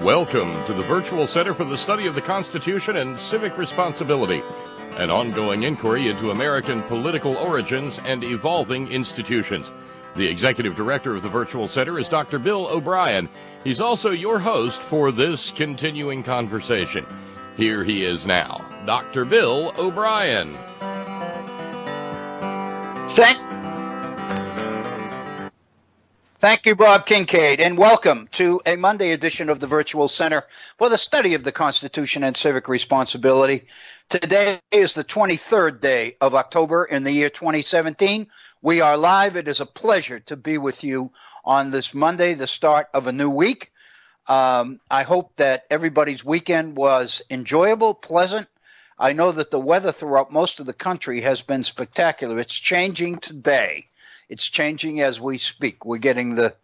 Welcome to the Virtual Center for the Study of the Constitution and Civic Responsibility, an ongoing inquiry into American political origins and evolving institutions. The Executive Director of the Virtual Center is Dr. Bill O'Brien. He's also your host for this continuing conversation. Here he is now, Dr. Bill O'Brien. Thank you, Bob Kincaid, and welcome to a Monday edition of the Virtual Center for the Study of the Constitution and Civic Responsibility. Today is the 23rd day of October in the year 2017. We are live. It is a pleasure to be with you on this Monday, the start of a new week. I hope that everybody's weekend was enjoyable, pleasant. I know that the weather throughout most of the country has been spectacular. It's changing today. It's changing as we speak. We're getting the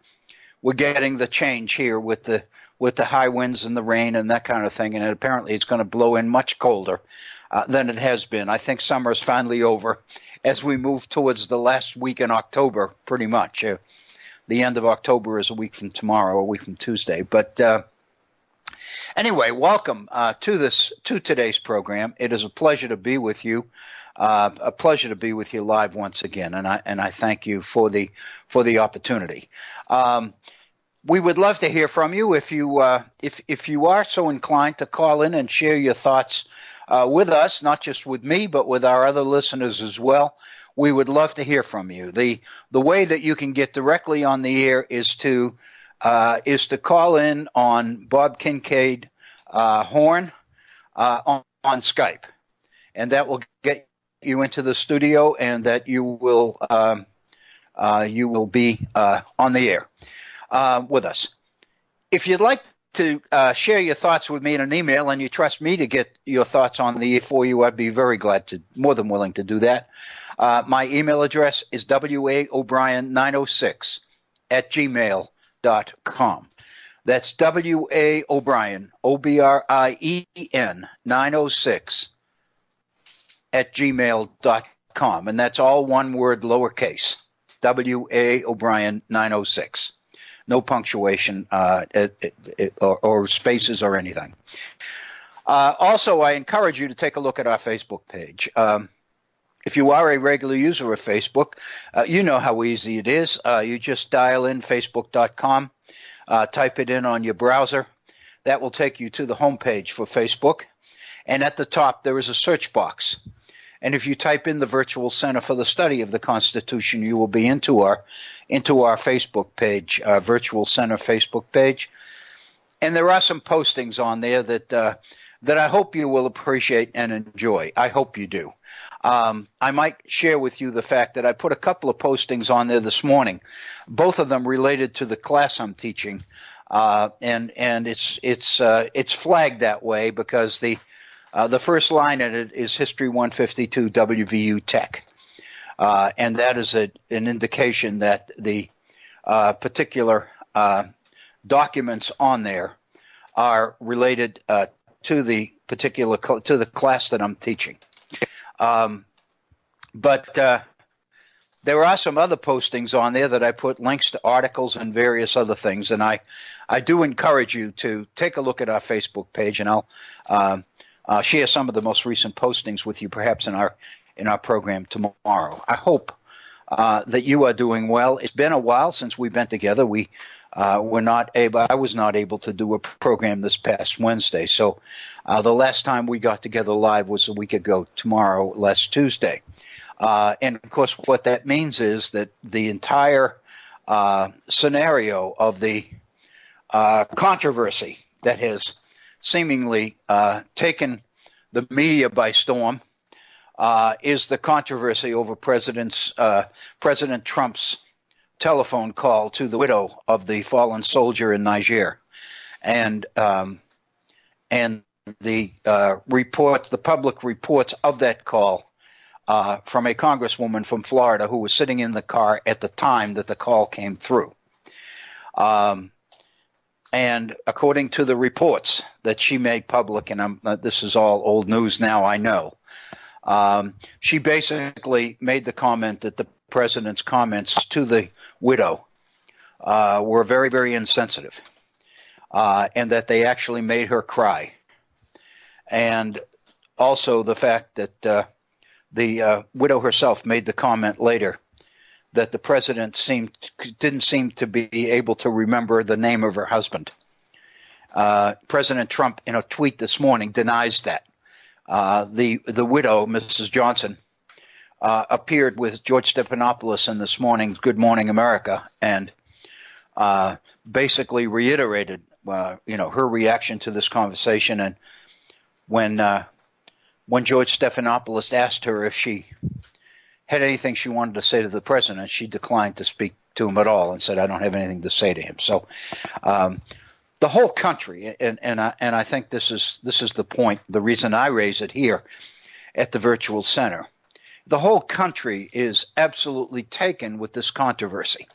change here with the high winds and the rain and that kind of thing. And apparently it's going to blow in much colder than it has been. I think summer is finally over as we move towards the last week in October, pretty much. The end of October is a week from tomorrow, a week from Tuesday. But anyway, welcome to today's program. It is a pleasure to be with you. A pleasure to be with you live once again, and I thank you for the opportunity. We would love to hear from you if you are so inclined to call in and share your thoughts with us, not just with me, but with our other listeners as well. We would love to hear from you. The way that you can get directly on the air is to call in on Bob Kincaid Horn on Skype, and that will get you into the studio, and that you will be on the air with us. If you'd like to share your thoughts with me in an email, and you trust me to get your thoughts on the air for you, I'd be very glad to, more than willing to do that. My email address is waobrien906 @gmail.com. That's waobrien, OBRIEN 906 @gmail.com, and that's all one word, lowercase, waobrien 906. No punctuation or spaces or anything. Also, I encourage you to take a look at our Facebook page. If you are a regular user of Facebook, you know how easy it is. You just dial in facebook.com, type it in on your browser. That will take you to the homepage for Facebook, and at the top there is a search box. And if you type in the Virtual Center for the Study of the Constitution, you will be into our Facebook page, our Virtual Center Facebook page. And there are some postings on there that I hope you will appreciate and enjoy. I hope you do. I might share with you the fact that I put a couple of postings on there this morning, both of them related to the class I'm teaching, and it's flagged that way because the first line in it is History 152 WVU Tech, and that is an indication that the particular documents on there are related to the class that I'm teaching. But there are some other postings on there that I put links to articles and various other things, and I do encourage you to take a look at our Facebook page, and I'll share some of the most recent postings with you, perhaps in our program tomorrow. I hope that you are doing well. It's been a while since we've been together. I was not able to do a program this past Wednesday, so the last time we got together live was a week ago tomorrow, last Tuesday. And of course, what that means is that the entire scenario of the controversy that has seemingly taken the media by storm is the controversy over President Trump's telephone call to the widow of the fallen soldier in Niger, and the public reports of that call from a congresswoman from Florida who was sitting in the car at the time that the call came through. And according to the reports that she made public, and this is all old news now, I know, she basically made the comment that the president's comments to the widow were very, very insensitive. and that they actually made her cry. And also the fact that the widow herself made the comment later that the president didn't seem to be able to remember the name of her husband. President Trump, in a tweet this morning, denies that. The widow, Mrs. Johnson, appeared with George Stephanopoulos in this morning's Good Morning America, and basically reiterated, her reaction to this conversation. And when George Stephanopoulos asked her if she had anything she wanted to say to the president, she declined to speak to him at all and said, "I don't have anything to say to him." So the whole country, and I think this is the point, the reason I raise it here at the Virtual Center, the whole country is absolutely taken with this controversy.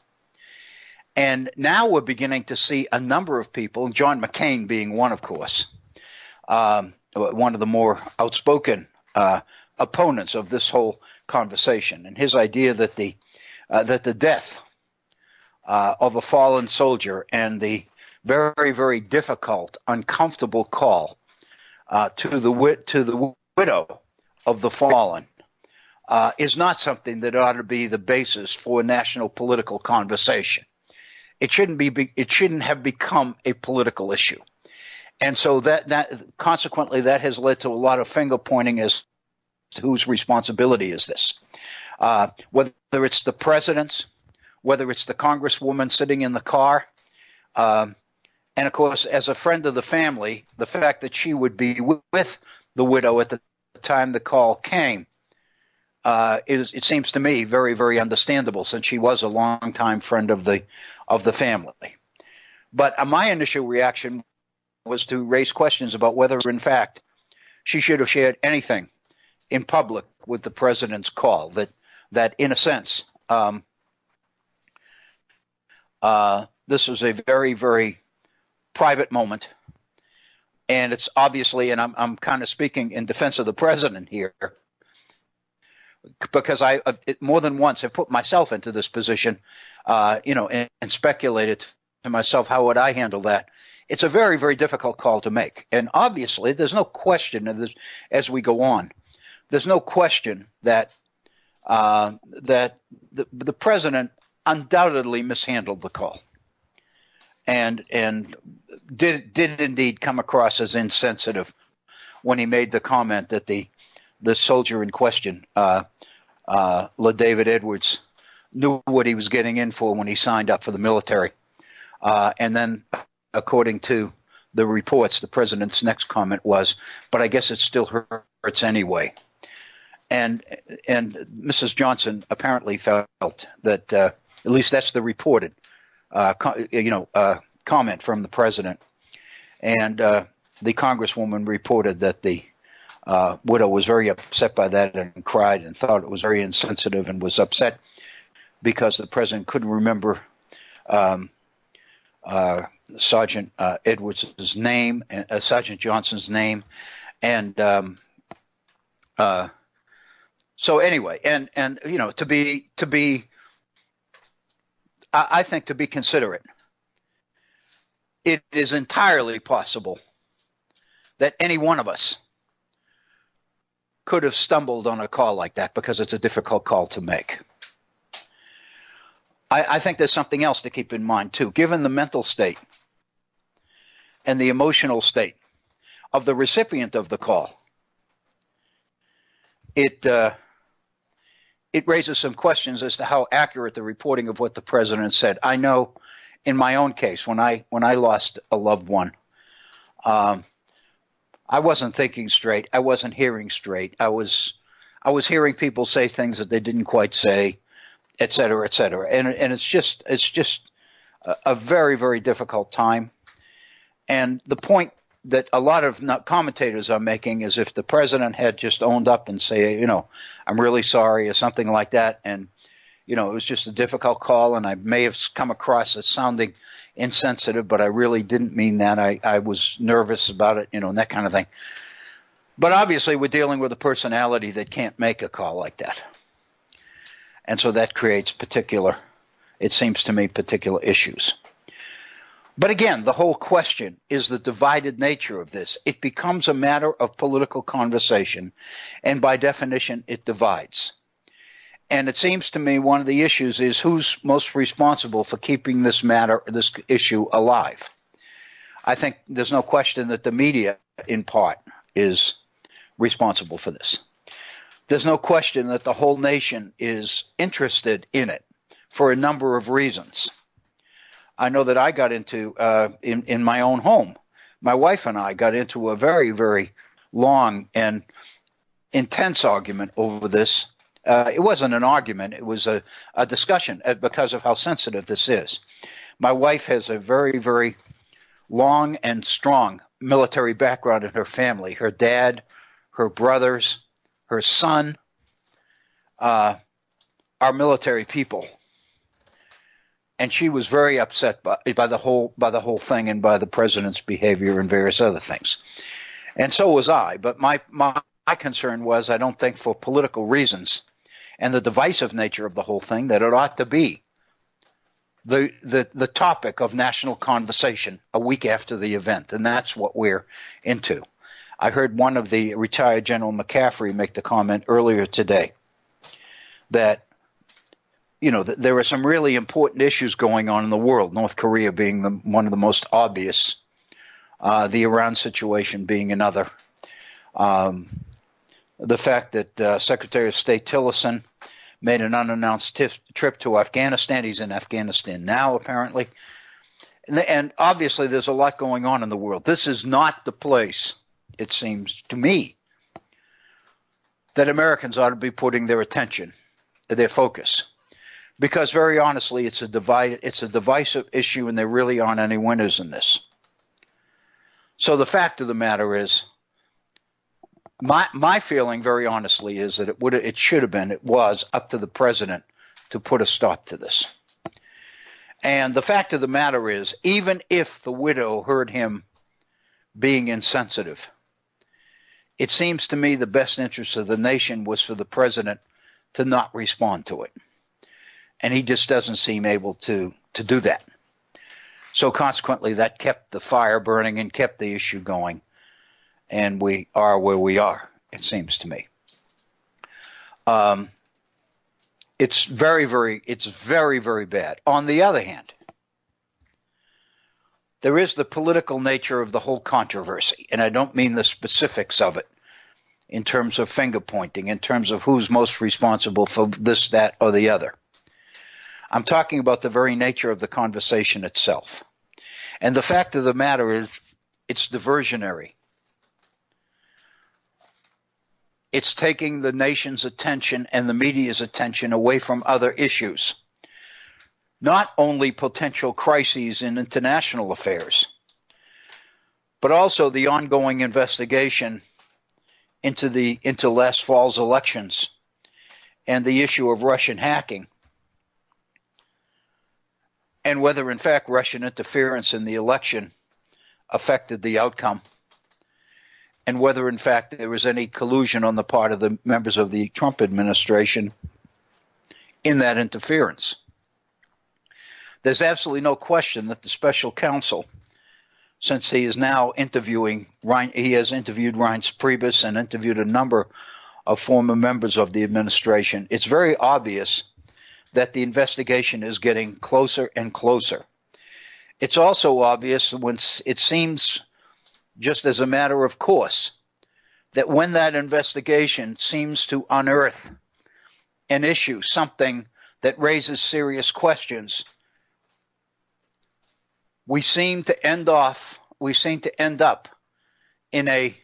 And now we're beginning to see a number of people, John McCain being one, of course, one of the more outspoken opponents of this whole conversation, and his idea that the death of a fallen soldier and the very, very difficult, uncomfortable call to the widow of the fallen is not something that ought to be the basis for a national political conversation. It shouldn't have become a political issue. And so that consequently that has led to a lot of finger pointing as to whose responsibility is this. Whether it's the president's, whether it's the congresswoman sitting in the car, and of course, as a friend of the family, the fact that she would be with the widow at the time the call came it seems to me very, very understandable, since she was a longtime friend of the family. But my initial reaction was to raise questions about whether, in fact, she should have shared anything in public with the president's call. That in a sense, this was a very, very private moment, and it's obviously, and I'm kind of speaking in defense of the president here, because I more than once have put myself into this position, and speculated to myself, how would I handle that? It's a very, very difficult call to make. And obviously, there's no question as we go on, there's no question that the president undoubtedly mishandled the call, and did indeed come across as insensitive when he made the comment that the soldier in question, LaDavid Edwards, knew what he was getting in for when he signed up for the military. And then, according to the reports, the president's next comment was, "But I guess it still hurts anyway." And Mrs. Johnson apparently felt that, at least that's the reported, comment from the president. And the congresswoman reported that the widow was very upset by that and cried and thought it was very insensitive, and was upset because the president couldn't remember Sergeant Edwards' name, Sergeant Johnson's name, and so anyway, and to be, I think, to be considerate, it is entirely possible that any one of us could have stumbled on a call like that, because it's a difficult call to make. I think there's something else to keep in mind too. Given the mental state and the emotional state of the recipient of the call, it raises some questions as to how accurate the reporting of what the president said. I know in my own case, when I lost a loved one, I wasn't thinking straight. I wasn't hearing straight. I was hearing people say things that they didn't quite say, et cetera, et cetera. And it's just a very, very difficult time. And the point that a lot of commentators are making is, if the president had just owned up and say, "I'm really sorry," or something like that, and it was just a difficult call, and I may have come across as sounding insensitive, but I really didn't mean that. I was nervous about it, and that kind of thing. But obviously, we're dealing with a personality that can't make a call like that. And so that creates it seems to me, particular issues. But again, the whole question is the divided nature of this. It becomes a matter of political conversation, and by definition, it divides. And it seems to me one of the issues is who's most responsible for keeping this issue alive. I think there's no question that the media, in part, is responsible for this. There's no question that the whole nation is interested in it for a number of reasons. I know that I got into, in my own home, my wife and I got into a very, very long and intense argument over this. It wasn't an argument. It was a discussion because of how sensitive this is. My wife has a very, very long and strong military background in her family. Her dad, her brothers, her son are military people. And she was very upset by the whole thing and by the president's behavior and various other things. And so was I. But my concern was I don't think for political reasons and the divisive nature of the whole thing that it ought to be the topic of national conversation a week after the event. And that's what we're into. I heard one of the retired General McCaffrey make the comment earlier today that there are some really important issues going on in the world, North Korea being one of the most obvious, the Iran situation being another. The fact that Secretary of State Tillerson made an unannounced trip to Afghanistan. He's in Afghanistan now, apparently. And obviously there's a lot going on in the world. This is not the place, it seems to me, that Americans ought to be putting their attention, their focus. Because very honestly, it's a divisive issue, and there really aren't any winners in this. So the fact of the matter is, my feeling, very honestly, is that it was up to the president to put a stop to this. And the fact of the matter is, even if the widow heard him being insensitive, it seems to me the best interest of the nation was for the president to not respond to it. And he just doesn't seem able to do that. So consequently, that kept the fire burning and kept the issue going. And we are where we are, it seems to me. It's very, very bad. On the other hand, there is the political nature of the whole controversy. And I don't mean the specifics of it in terms of finger pointing, in terms of who's most responsible for this, that, or the other. I'm talking about the very nature of the conversation itself. And the fact of the matter is, it's diversionary. It's taking the nation's attention and the media's attention away from other issues. Not only potential crises in international affairs, but also the ongoing investigation into last fall's elections and the issue of Russian hacking. And whether, in fact, Russian interference in the election affected the outcome, and whether, in fact, there was any collusion on the part of the members of the Trump administration in that interference. There's absolutely no question that the special counsel, since he is now he has interviewed Reince Priebus and interviewed a number of former members of the administration, it's very obvious that the investigation is getting closer and closer. It's also obvious when it seems, just as a matter of course, that when that investigation seems to unearth an issue, something that raises serious questions, we seem to end up in a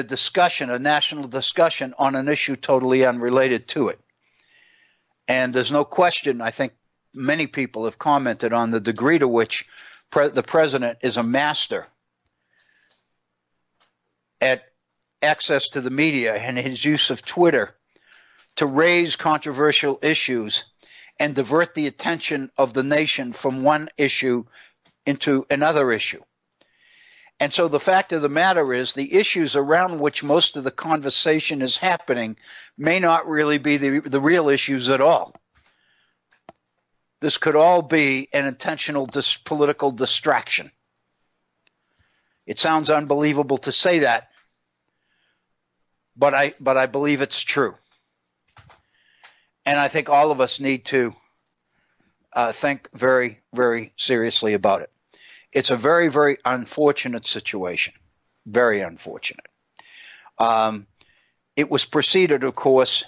discussion, a national discussion on an issue totally unrelated to it. And there's no question, I think many people have commented on the degree to which the president is a master at access to the media and his use of Twitter to raise controversial issues and divert the attention of the nation from one issue into another issue. And so the fact of the matter is, the issues around which most of the conversation is happening may not really be the real issues at all. this could all be an intentional political distraction. It sounds unbelievable to say that, but I believe it's true. And I think all of us need to think very, very seriously about it. It's a very, very unfortunate situation. Very unfortunate. It was preceded, of course,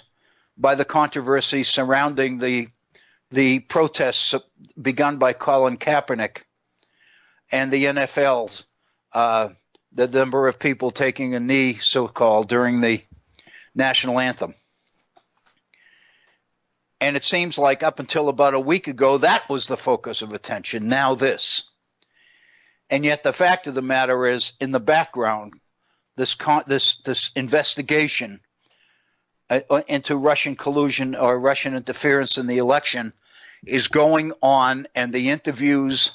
by the controversy surrounding the protests begun by Colin Kaepernick and the NFL's, the number of people taking a knee, so-called, during the national anthem. And it seems like up until about a week ago, that was the focus of attention. Now this. And yet the fact of the matter is, in the background, this investigation into Russian collusion or Russian interference in the election is going on, and the interviews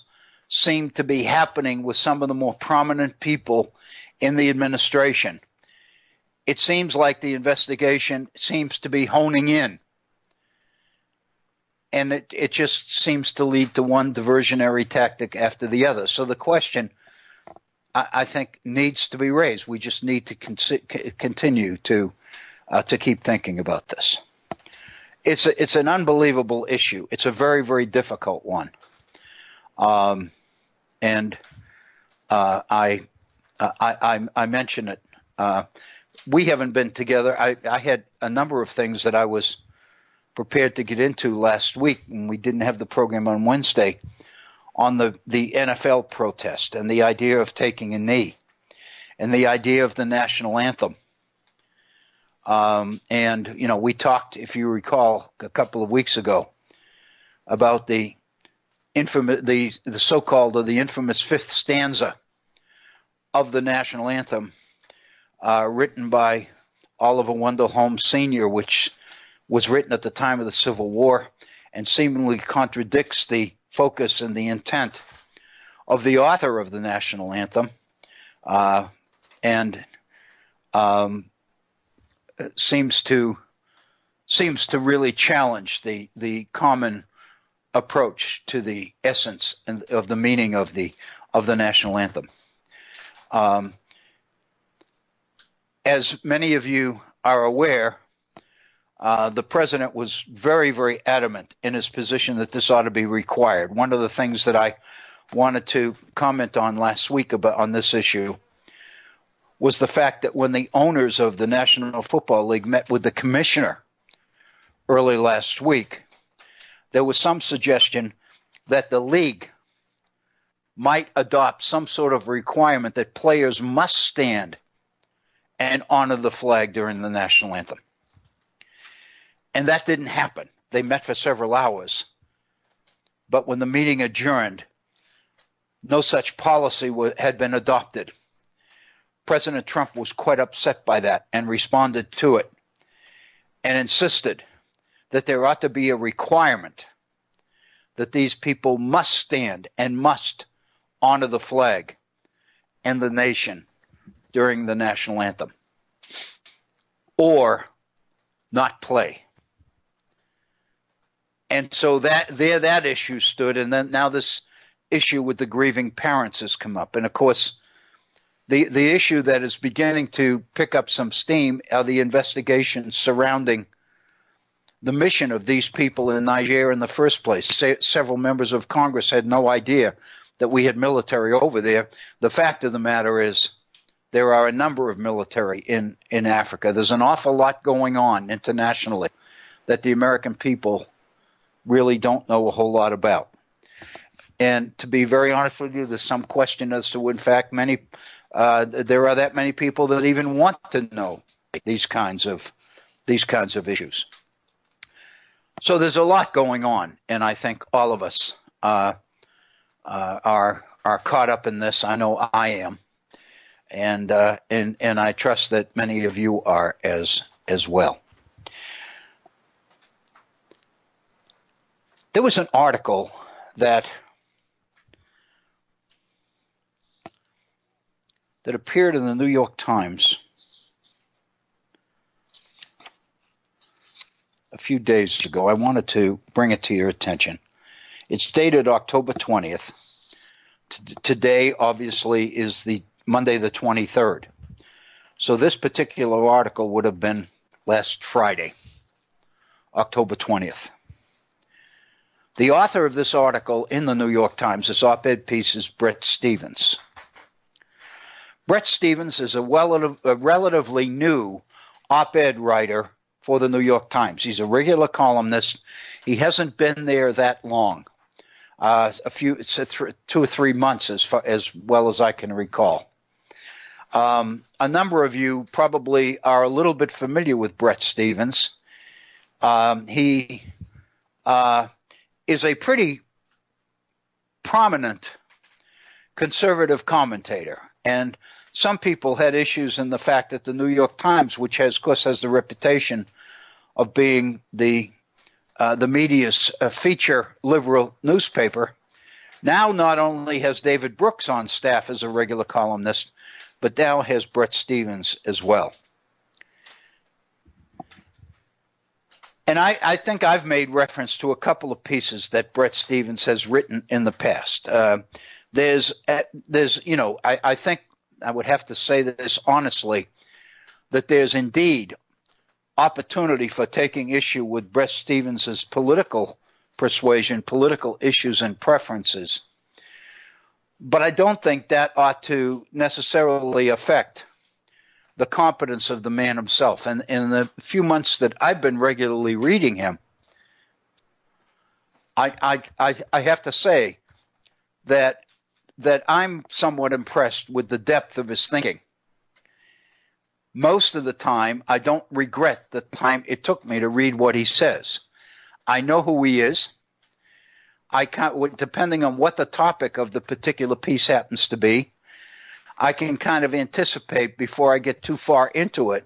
seem to be happening with some of the more prominent people in the administration. It seems like the investigation seems to be honing in. And it just seems to lead to one diversionary tactic after the other. So the question, I think, needs to be raised. We just need to continue to keep thinking about this. It's an unbelievable issue. It's a very, very difficult one. I mention it. We haven't been together. I had a number of things that I was prepared to get into last week, and we didn't have the program on Wednesday, on the NFL protest and the idea of taking a knee and the idea of the national anthem. And, you know, we talked, if you recall, a couple of weeks ago about the infamous, the so-called, or the infamous fifth stanza of the national anthem, written by Oliver Wendell Holmes Sr., which was written at the time of the Civil War and seemingly contradicts the focus and the intent of the author of the national anthem, and seems to really challenge the common approach to the essence of the meaning of the national anthem. As many of you are aware, the president was very, very adamant in his position that this ought to be required. One of the things that I wanted to comment on last week on this issue was the fact that when the owners of the National Football League met with the commissioner early last week, there was some suggestion that the league might adopt some sort of requirement that players must stand and honor the flag during the national anthem. And that didn't happen. They met for several hours. But when the meeting adjourned, no such policy had been adopted. President Trump was quite upset by that and responded to it and insisted that there ought to be a requirement that these people must stand and must honor the flag and the nation during the national anthem, or not play. And so that issue stood, and then now this issue with the grieving parents has come up. And of course, the issue that is beginning to pick up some steam are the investigations surrounding the mission of these people in Niger in the first place. Several members of Congress had no idea that we had military over there. The fact of the matter is there are a number of military in Africa. There's an awful lot going on internationally that the American people really don't know a whole lot about. And to be very honest with you, there's some question as to, in fact, there are that many people that even want to know these kinds of issues. So there's a lot going on, and I think all of us are caught up in this. I know I am, and I trust that many of you are as well. There was an article that appeared in the New York Times a few days ago. I wanted to bring it to your attention. It's dated October 20th. Today, obviously, is the Monday the 23rd. So this particular article would have been last Friday, October 20th. The author of this article in the New York Times, this op-ed piece, is Bret Stephens. Bret Stephens is a relatively new op-ed writer for the New York Times. He's a regular columnist. He hasn't been there that long, 2 or 3 months as well as I can recall. A number of you probably are a little bit familiar with Bret Stephens. He is a pretty prominent conservative commentator, and some people had issues in the fact that the New York Times, which of course has the reputation of being the media's feature liberal newspaper, now not only has David Brooks on staff as a regular columnist, but now has Bret Stephens as well. And I think I've made reference to a couple of pieces that Bret Stephens has written in the past. There's, I think I would have to say this honestly, that there's indeed opportunity for taking issue with Bret Stephens' political persuasion, political issues and preferences. But I don't think that ought to necessarily affect the competence of the man himself. And in the few months that I've been regularly reading him, I have to say that I'm somewhat impressed with the depth of his thinking. Most of the time, I don't regret the time it took me to read what he says. I know who he is. I can't, depending on what the topic of the particular piece happens to be, I can kind of anticipate before I get too far into it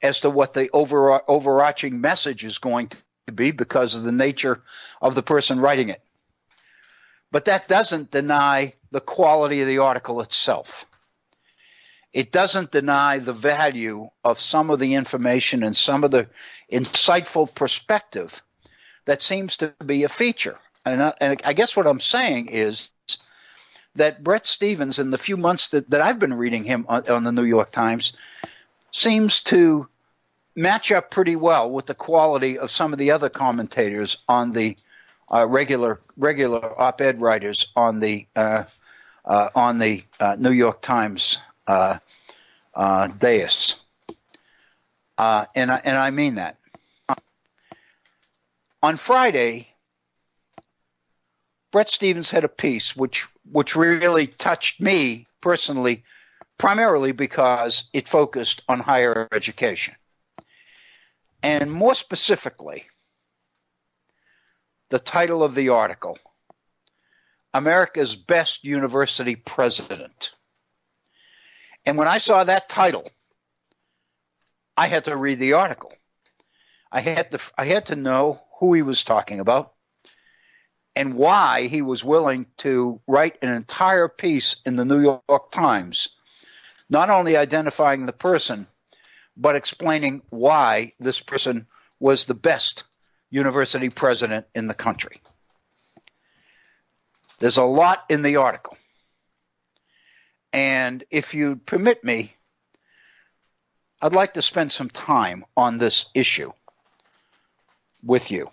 as to what the overarching message is going to be because of the nature of the person writing it. But that doesn't deny the quality of the article itself. It doesn't deny the value of some of the information and some of the insightful perspective that seems to be a feature. And I guess what I'm saying is that Bret Stephens, in the few months that I've been reading him on the New York Times, seems to match up pretty well with the quality of some of the other commentators on the regular op-ed writers on the New York Times dais. And I mean that. On Friday, Bret Stephens had a piece which really touched me personally, primarily because it focused on higher education. And more specifically, the title of the article, America's Best University President. And when I saw that title, I had to read the article. I had to know who he was talking about and why he was willing to write an entire piece in the New York Times, not only identifying the person, but explaining why this person was the best university president in the country. There's a lot in the article. And if you permit me, I'd like to spend some time on this issue with you.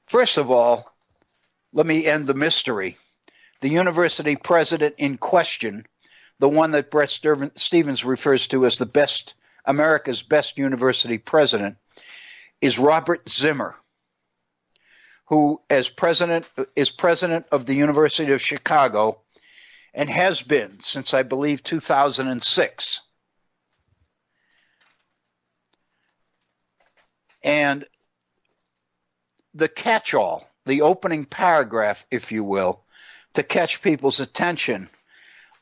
First of all, let me end the mystery. The university president in question, the one that Bret Stephens refers to as America's best university president, is Robert Zimmer, who is president of the University of Chicago and has been since, I believe, 2006. And the catch-all, the opening paragraph, if you will, to catch people's attention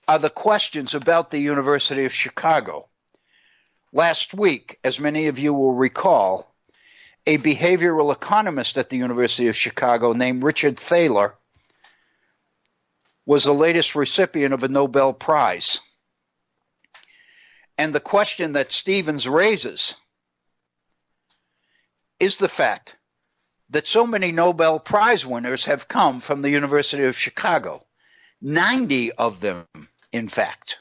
are the questions about the University of Chicago. Last week, as many of you will recall, a behavioral economist at the University of Chicago named Richard Thaler was the latest recipient of a Nobel Prize. And the question that Stephens raises is the fact that so many Nobel Prize winners have come from the University of Chicago. 90 of them, in fact.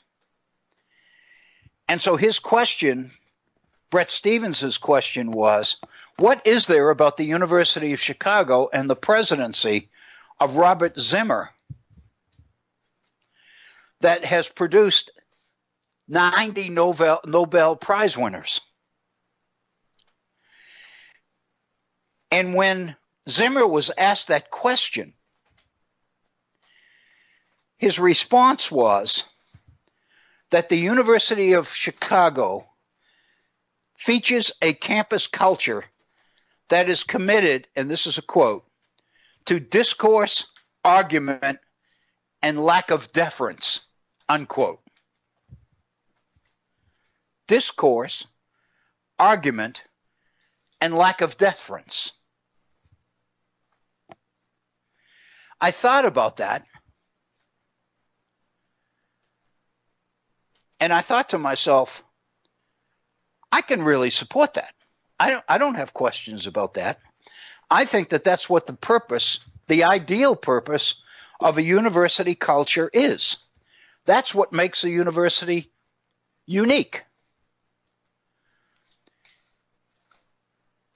And so his question, Bret Stephens' question was, what is there about the University of Chicago and the presidency of Robert Zimmer that has produced 90 Nobel Prize winners? And when Zimmer was asked that question, his response was that the University of Chicago features a campus culture that is committed, and this is a quote, to discourse, argument, and lack of deference, unquote. Discourse, argument, and lack of deference. I thought about that, and I thought to myself, I can really support that. I don't have questions about that. I think that that's what the purpose, the ideal purpose of a university culture is. That's what makes a university unique.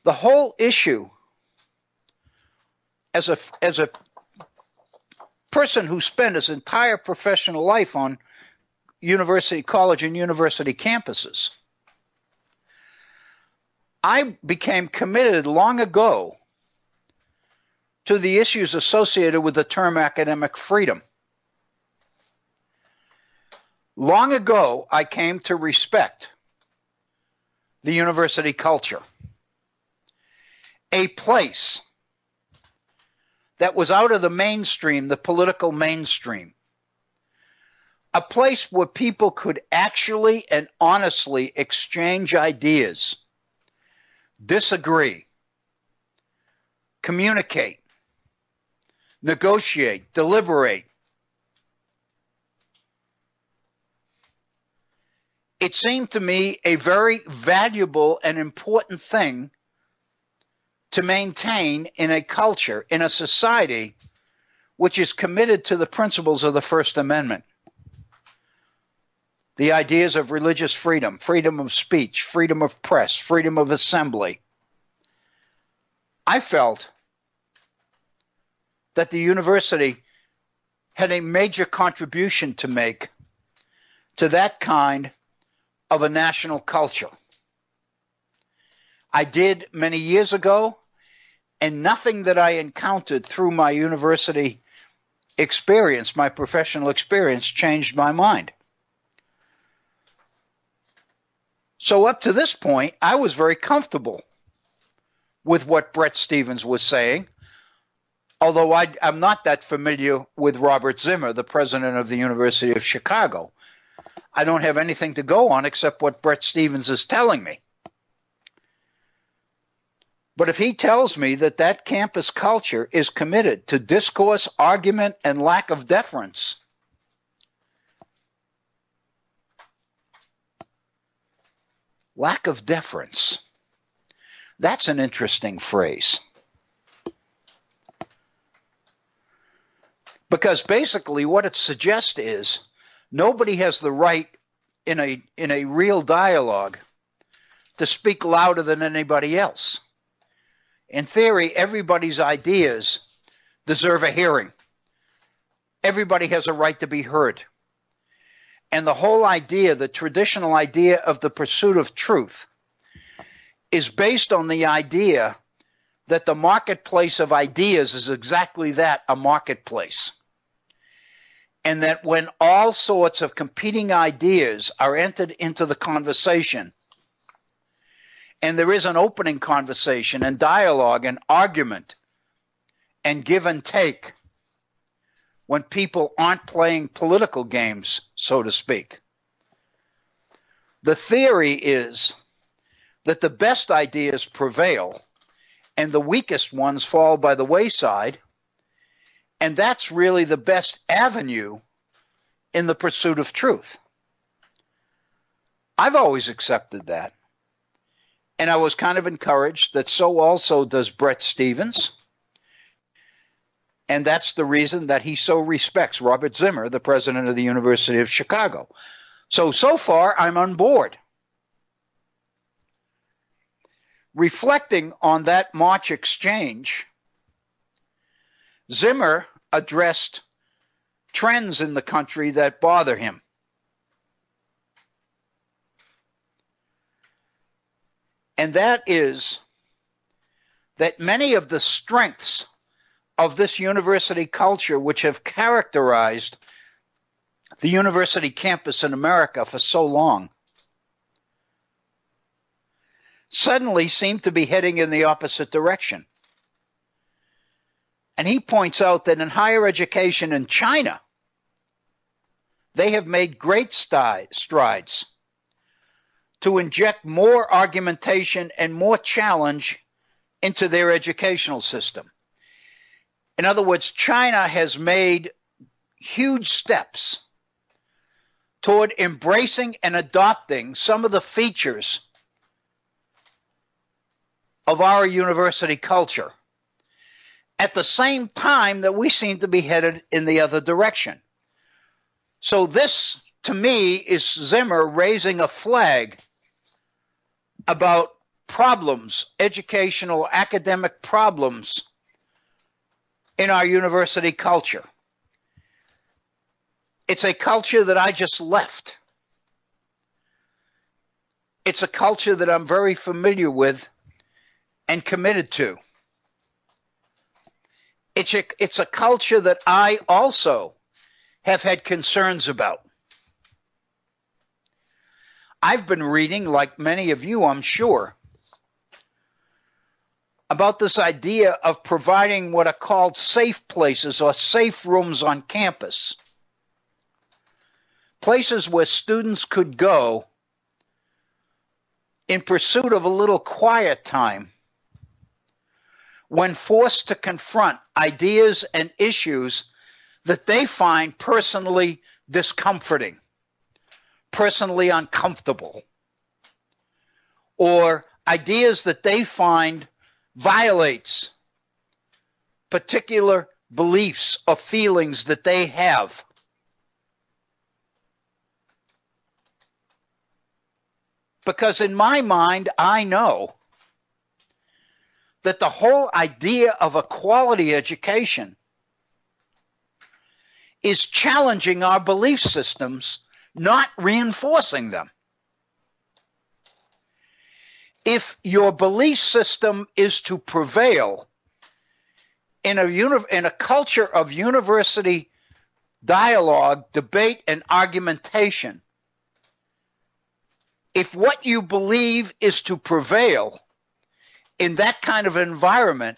The whole issue, as a person who spent his entire professional life on university, college, and university campuses, I became committed long ago to the issues associated with the term academic freedom. Long ago, I came to respect the university culture, a place that was out of the mainstream, the political mainstream, a place where people could actually and honestly exchange ideas, disagree, communicate, negotiate, deliberate. It seemed to me a very valuable and important thing to maintain in a culture, in a society which is committed to the principles of the First Amendment. The ideas of religious freedom, freedom of speech, freedom of press, freedom of assembly. I felt that the university had a major contribution to make to that kind of a national culture. I did many years ago, and nothing that I encountered through my university experience, my professional experience, changed my mind. So up to this point, I was very comfortable with what Bret Stephens was saying, although I'm not that familiar with Robert Zimmer, the president of the University of Chicago. I don't have anything to go on except what Bret Stephens is telling me. But if he tells me that that campus culture is committed to discourse, argument, and lack of deference, lack of deference, that's an interesting phrase. Because basically what it suggests is nobody has the right in a real dialogue to speak louder than anybody else. In theory, everybody's ideas deserve a hearing. Everybody has a right to be heard. And the whole idea, the traditional idea of the pursuit of truth, is based on the idea that the marketplace of ideas is exactly that, a marketplace. And that when all sorts of competing ideas are entered into the conversation, and there is an opening conversation and dialogue and argument and give and take, when people aren't playing political games, so to speak. The theory is that the best ideas prevail and the weakest ones fall by the wayside, and that's really the best avenue in the pursuit of truth. I've always accepted that. And I was kind of encouraged that so also does Bret Stephens. And that's the reason that he so respects Robert Zimmer, the president of the University of Chicago. So far, I'm on board. Reflecting on that March exchange, Zimmer addressed trends in the country that bother him. And that is that many of the strengths of this university culture, which have characterized the university campus in America for so long, suddenly seem to be heading in the opposite direction. And he points out that in higher education in China, they have made great strides to inject more argumentation and more challenge into their educational system. In other words, China has made huge steps toward embracing and adopting some of the features of our university culture, at the same time that we seem to be headed in the other direction. So this, to me, is Zimmer raising a flag about problems, educational, academic problems in our university culture. It's a culture that I just left. It's a culture that I'm very familiar with and committed to. It's a culture that I also have had concerns about. I've been reading, like many of you, I'm sure, about this idea of providing what are called safe places or safe rooms on campus. Places where students could go in pursuit of a little quiet time when forced to confront ideas and issues that they find personally discomforting, personally uncomfortable, or ideas that they find violates particular beliefs or feelings that they have. Because in my mind, I know that the whole idea of a quality education is challenging our belief systems, not reinforcing them. If your belief system is to prevail in a culture of university dialogue, debate, and argumentation, if what you believe is to prevail in that kind of environment,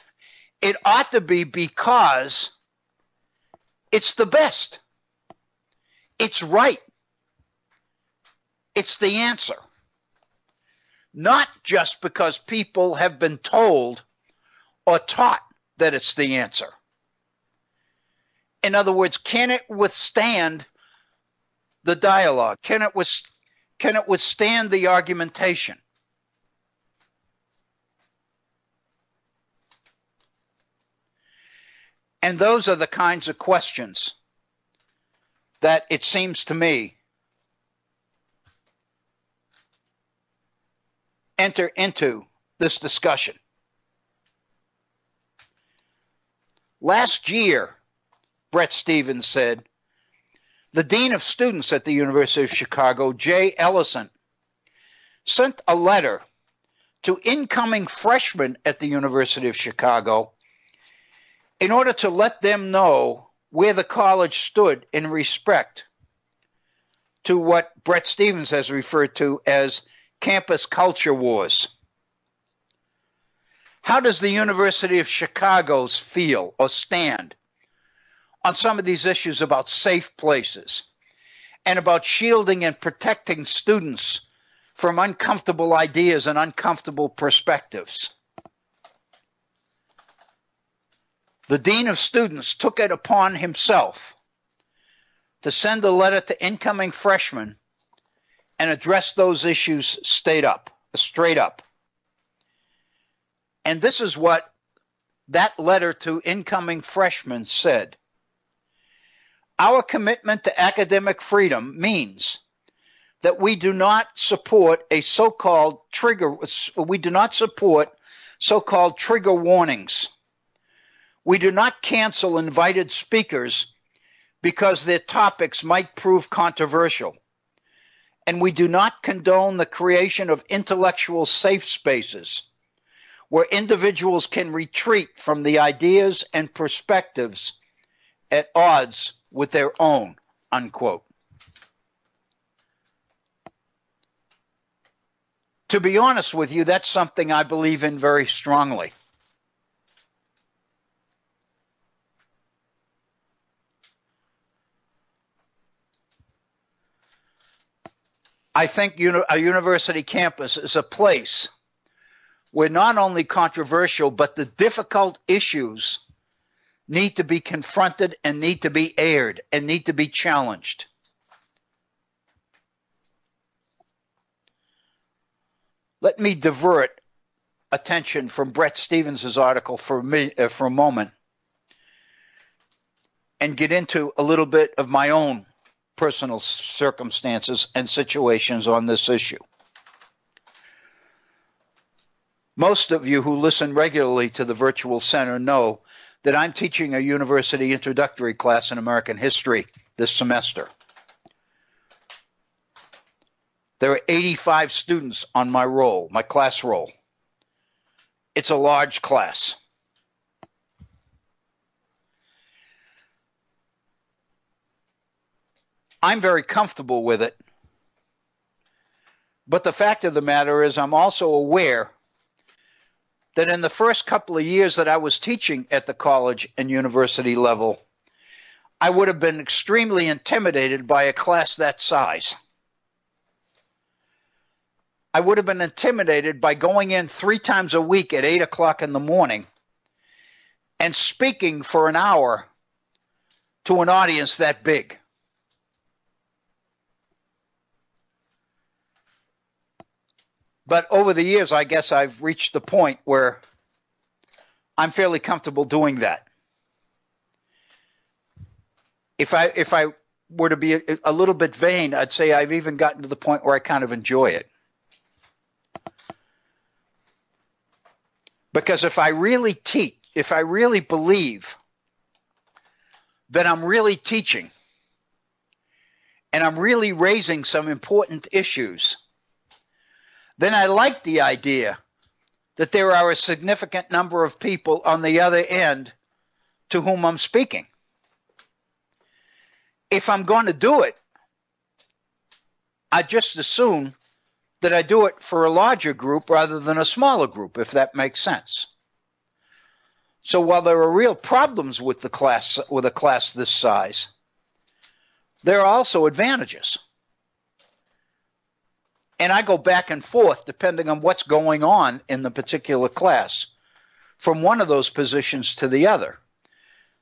it ought to be because it's the best. It's right. It's the answer. Not just because people have been told or taught that it's the answer. In other words, can it withstand the dialogue? Can it withstand the argumentation? And those are the kinds of questions that, it seems to me, enter into this discussion. Last year, Bret Stephens said, the Dean of Students at the University of Chicago, Jay Ellison, sent a letter to incoming freshmen at the University of Chicago in order to let them know where the college stood in respect to what Bret Stephens has referred to as campus culture wars. How does the University of Chicago feel or stand on some of these issues about safe places and about shielding and protecting students from uncomfortable ideas and uncomfortable perspectives? The Dean of Students took it upon himself to send a letter to incoming freshmen and address those issues straight up. And this is what that letter to incoming freshmen said. Our commitment to academic freedom means that we do not support so-called trigger warnings. We do not cancel invited speakers because their topics might prove controversial. And we do not condone the creation of intellectual safe spaces where individuals can retreat from the ideas and perspectives at odds with their own, unquote. To be honest with you, that's something I believe in very strongly. I think a university campus is a place where not only controversial, but the difficult issues need to be confronted and need to be aired and need to be challenged. Let me divert attention from Bret Stephens' article for a moment and get into a little bit of my own personal circumstances and situations on this issue. Most of you who listen regularly to the Virtual Center know that I'm teaching a university introductory class in American history this semester. There are 85 students on my roll, my class roll. It's a large class. I'm very comfortable with it. But the fact of the matter is I'm also aware that in the first couple of years that I was teaching at the college and university level, I would have been extremely intimidated by a class that size. I would have been intimidated by going in 3 times a week at 8 o'clock in the morning and speaking for an hour to an audience that big. But over the years, I guess I've reached the point where I'm fairly comfortable doing that. If I were to be a little bit vain, I'd say I've even gotten to the point where I kind of enjoy it. Because if I really teach, if I really believe that I'm really teaching and I'm really raising some important issues, then I like the idea that there are a significant number of people on the other end to whom I'm speaking. If I'm going to do it, I just assume that I do it for a larger group rather than a smaller group, if that makes sense. So while there are real problems with a class this size, there are also advantages. And I go back and forth depending on what's going on in the particular class, from one of those positions to the other.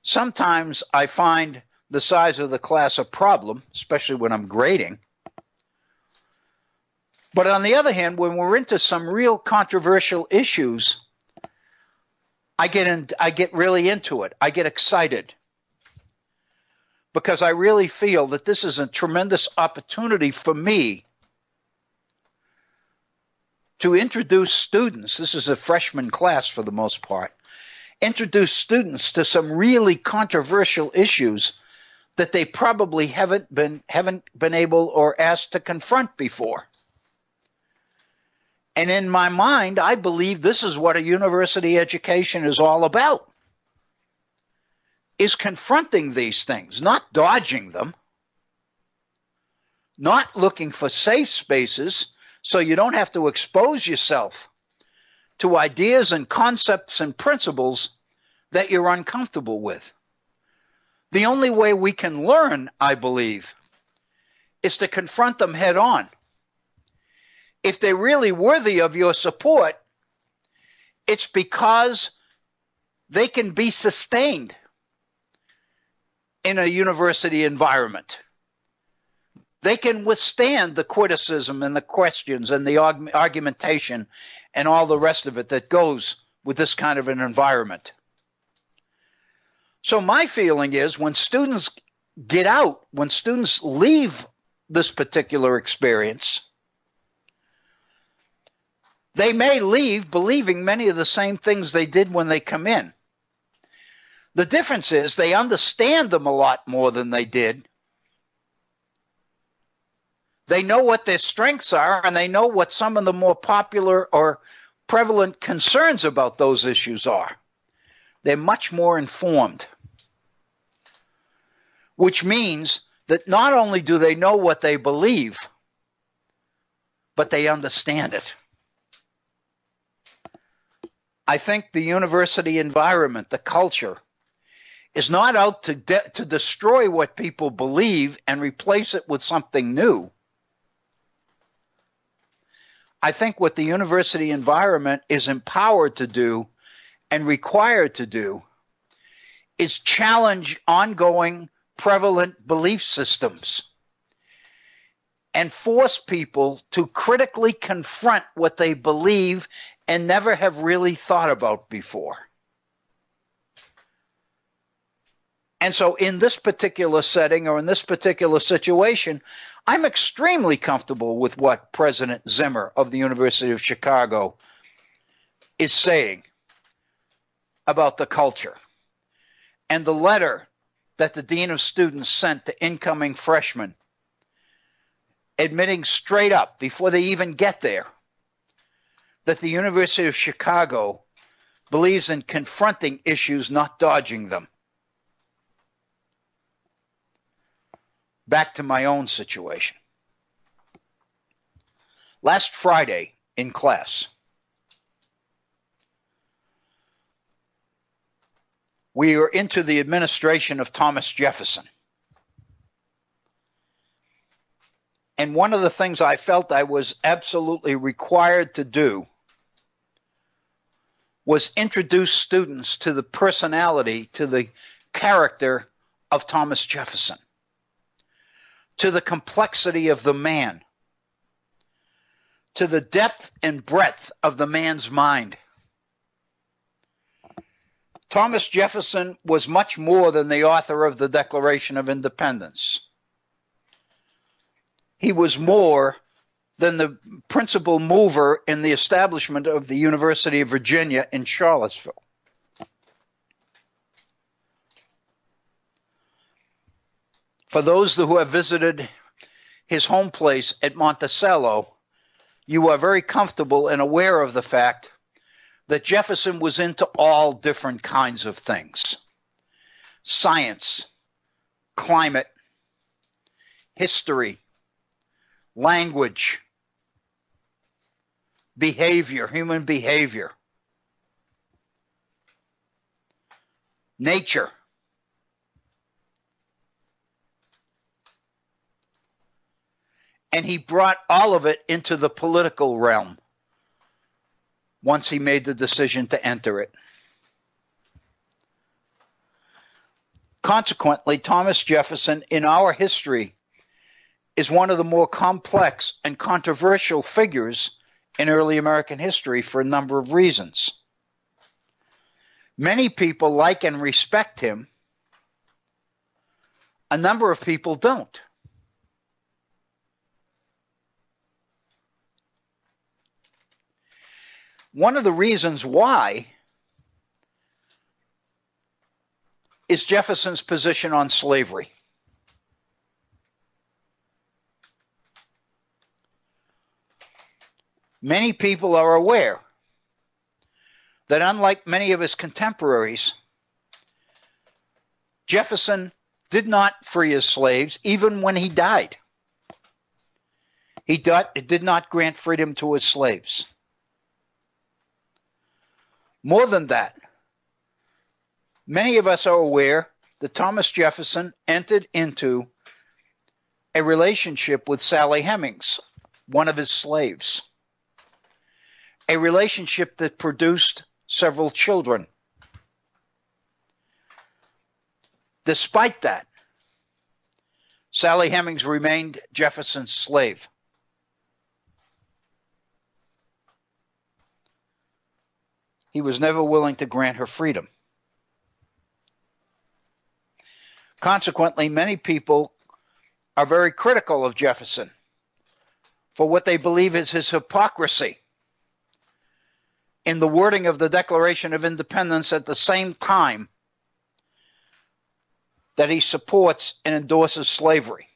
Sometimes I find the size of the class a problem, especially when I'm grading. But on the other hand, when we're into some real controversial issues, I get really into it. I get excited because I really feel that this is a tremendous opportunity for me to introduce students. This is a freshman class for the most part. Introduce students to some really controversial issues that they probably haven't been able or asked to confront before. And in my mind, I believe this is what a university education is all about, is confronting these things, not dodging them, not looking for safe spaces so you don't have to expose yourself to ideas and concepts and principles that you're uncomfortable with. The only way we can learn, I believe, is to confront them head on. If they're really worthy of your support, it's because they can be sustained in a university environment. They can withstand the criticism and the questions and the argumentation and all the rest of it that goes with this kind of an environment. So my feeling is when students get out, when students leave this particular experience, they may leave believing many of the same things they did when they come in. The difference is they understand them a lot more than they did. They know what their strengths are, and they know what some of the more popular or prevalent concerns about those issues are. They're much more informed, which means that not only do they know what they believe, but they understand it. I think the university environment, the culture, is not out to destroy what people believe and replace it with something new. I think what the university environment is empowered to do and required to do is challenge ongoing prevalent belief systems and force people to critically confront what they believe and never have really thought about before. And so in this particular setting or in this particular situation, I'm extremely comfortable with what President Zimmer of the University of Chicago is saying about the culture. And the letter that the Dean of Students sent to incoming freshmen, admitting straight up, before they even get there, that the University of Chicago believes in confronting issues, not dodging them. Back to my own situation. Last Friday in class, we were into the administration of Thomas Jefferson. And one of the things I felt I was absolutely required to do was introduce students to the personality, to the character of Thomas Jefferson, to the complexity of the man, to the depth and breadth of the man's mind. Thomas Jefferson was much more than the author of the Declaration of Independence. He was more than the principal mover in the establishment of the University of Virginia in Charlottesville. For those who have visited his home place at Monticello, you are very comfortable and aware of the fact that Jefferson was into all different kinds of things: science, climate, history, language, behavior, human behavior, nature. And he brought all of it into the political realm once he made the decision to enter it. Consequently, Thomas Jefferson in our history is one of the more complex and controversial figures in early American history for a number of reasons. Many people like and respect him. A number of people don't. One of the reasons why is Jefferson's position on slavery. Many people are aware that unlike many of his contemporaries, Jefferson did not free his slaves even when he died. He did not grant freedom to his slaves. More than that, many of us are aware that Thomas Jefferson entered into a relationship with Sally Hemings, one of his slaves, a relationship that produced several children. Despite that, Sally Hemings remained Jefferson's slave. he was never willing to grant her freedom. Consequently, many people are very critical of Jefferson for what they believe is his hypocrisy in the wording of the Declaration of Independence at the same time that he supports and endorses slavery.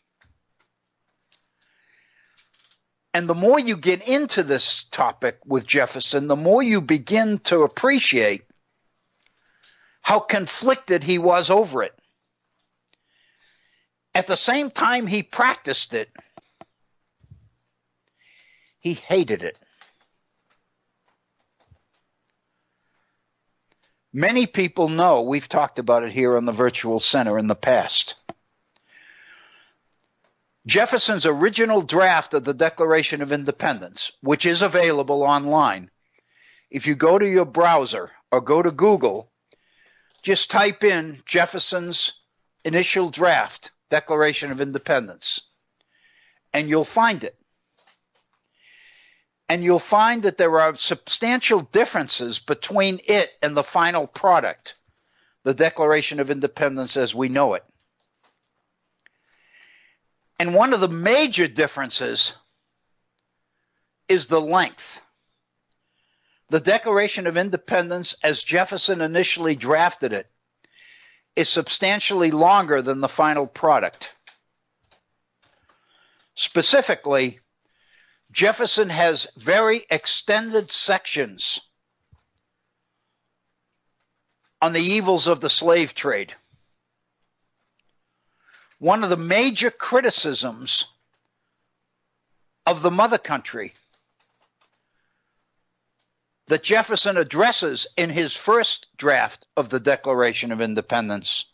And the more you get into this topic with Jefferson, the more you begin to appreciate how conflicted he was over it. At the same time he practiced it, he hated it. Many people know, we've talked about it here on the Virtual Center in the past, Jefferson's original draft of the Declaration of Independence, which is available online. If you go to your browser or go to Google, just type in Jefferson's initial draft, Declaration of Independence, and you'll find it. And you'll find that there are substantial differences between it and the final product, the Declaration of Independence as we know it. And one of the major differences is the length. The Declaration of Independence, as Jefferson initially drafted it, is substantially longer than the final product. Specifically, Jefferson has very extended sections on the evils of the slave trade. One of the major criticisms of the mother country that Jefferson addresses in his first draft of the Declaration of Independence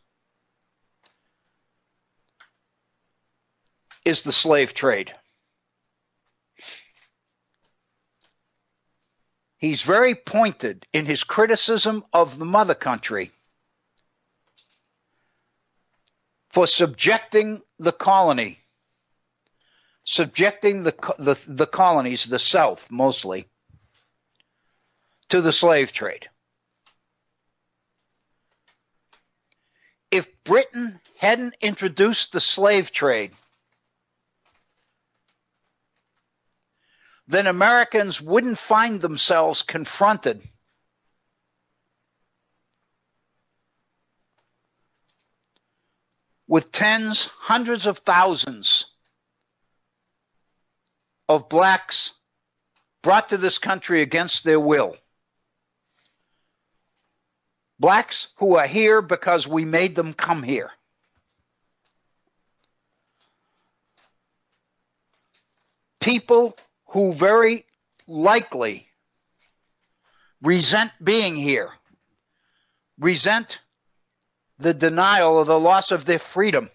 is the slave trade. He's very pointed in his criticism of the mother country for subjecting the colony, subjecting the colonies, the South mostly, to the slave trade. If Britain hadn't introduced the slave trade, then Americans wouldn't find themselves confronted with tens, hundreds of thousands of blacks brought to this country against their will. Blacks who are here because we made them come here. People who very likely resent being here, resent the denial or the loss of their freedom,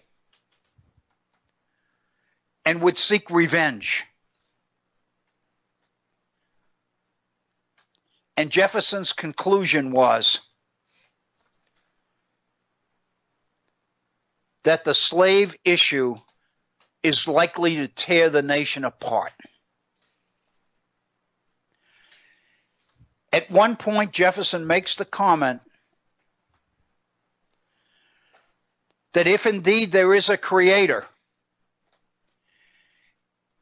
and would seek revenge. And Jefferson's conclusion was that the slave issue is likely to tear the nation apart. At one point, Jefferson makes the comment that if indeed there is a creator,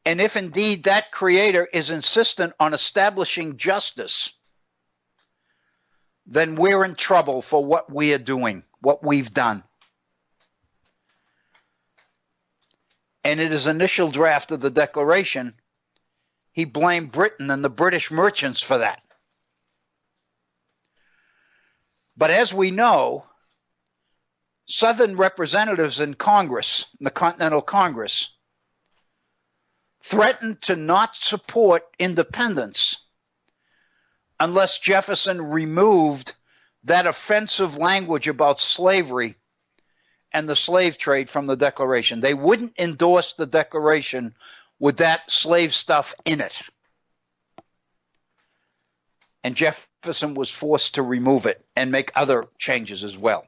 and if indeed that creator is insistent on establishing justice, then we're in trouble for what we are doing, what we've done. And in his initial draft of the Declaration, he blamed Britain and the British merchants for that. But as we know, Southern representatives in Congress, in the Continental Congress, threatened to not support independence unless Jefferson removed that offensive language about slavery and the slave trade from the Declaration. They wouldn't endorse the Declaration with that slave stuff in it. And Jefferson was forced to remove it and make other changes as well.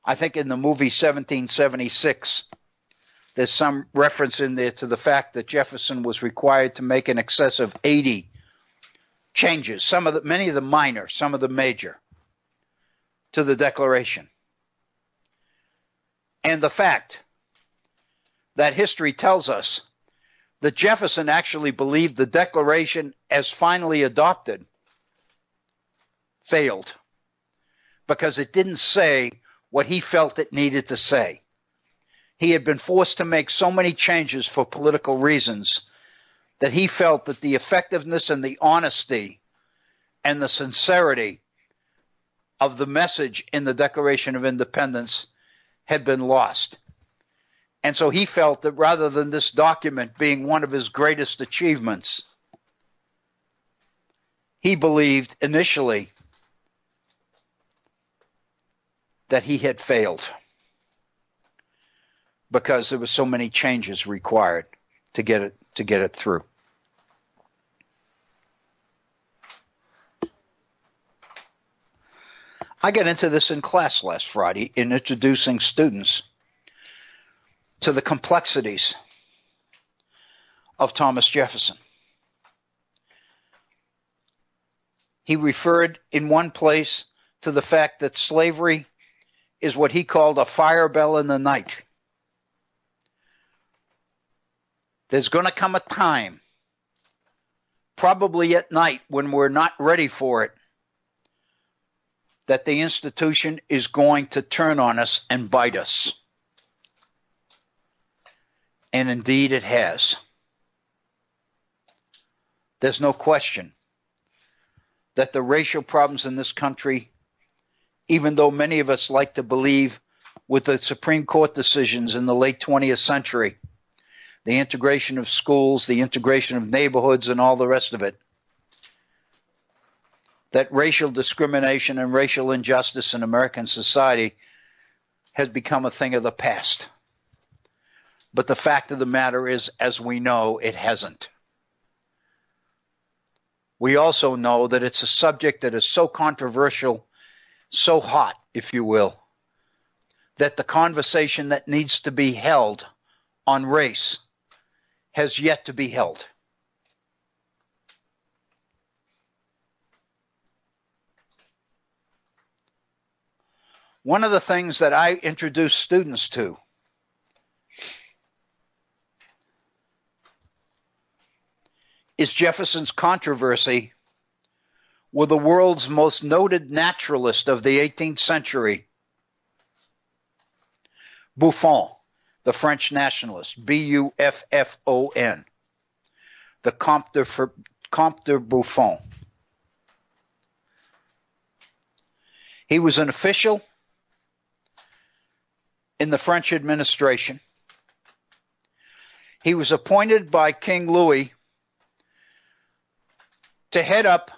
I think in the movie 1776, there's some reference in there to the fact that Jefferson was required to make in excess of 80 changes, many of the minor, some of the major, to the Declaration. And the fact that history tells us that Jefferson actually believed the Declaration, as finally adopted, failed because it didn't say what he felt it needed to say. He had been forced to make so many changes for political reasons that he felt that the effectiveness and the honesty and the sincerity of the message in the Declaration of Independence had been lost. And so he felt that rather than this document being one of his greatest achievements, he believed initially that he had failed because there were so many changes required to get it through. I got into this in class last Friday in introducing students to the complexities of Thomas Jefferson. He referred in one place to the fact that slavery is what he called a fire bell in the night. There's going to come a time, probably at night when we're not ready for it, that the institution is going to turn on us and bite us. And indeed it has. There's no question that the racial problems in this country, even though many of us like to believe with the Supreme Court decisions in the late 20th century, the integration of schools, the integration of neighborhoods, and all the rest of it, that racial discrimination and racial injustice in American society has become a thing of the past. But the fact of the matter is, as we know, it hasn't. We also know that it's a subject that is so controversial, so hot, if you will, that the conversation that needs to be held on race has yet to be held. One of the things that I introduce students to is Jefferson's controversy with the world's most noted naturalist of the 18th century, Buffon, the French nationalist, Buffon, the Comte de Buffon. He was an official in the French administration. He was appointed by King Louis to head up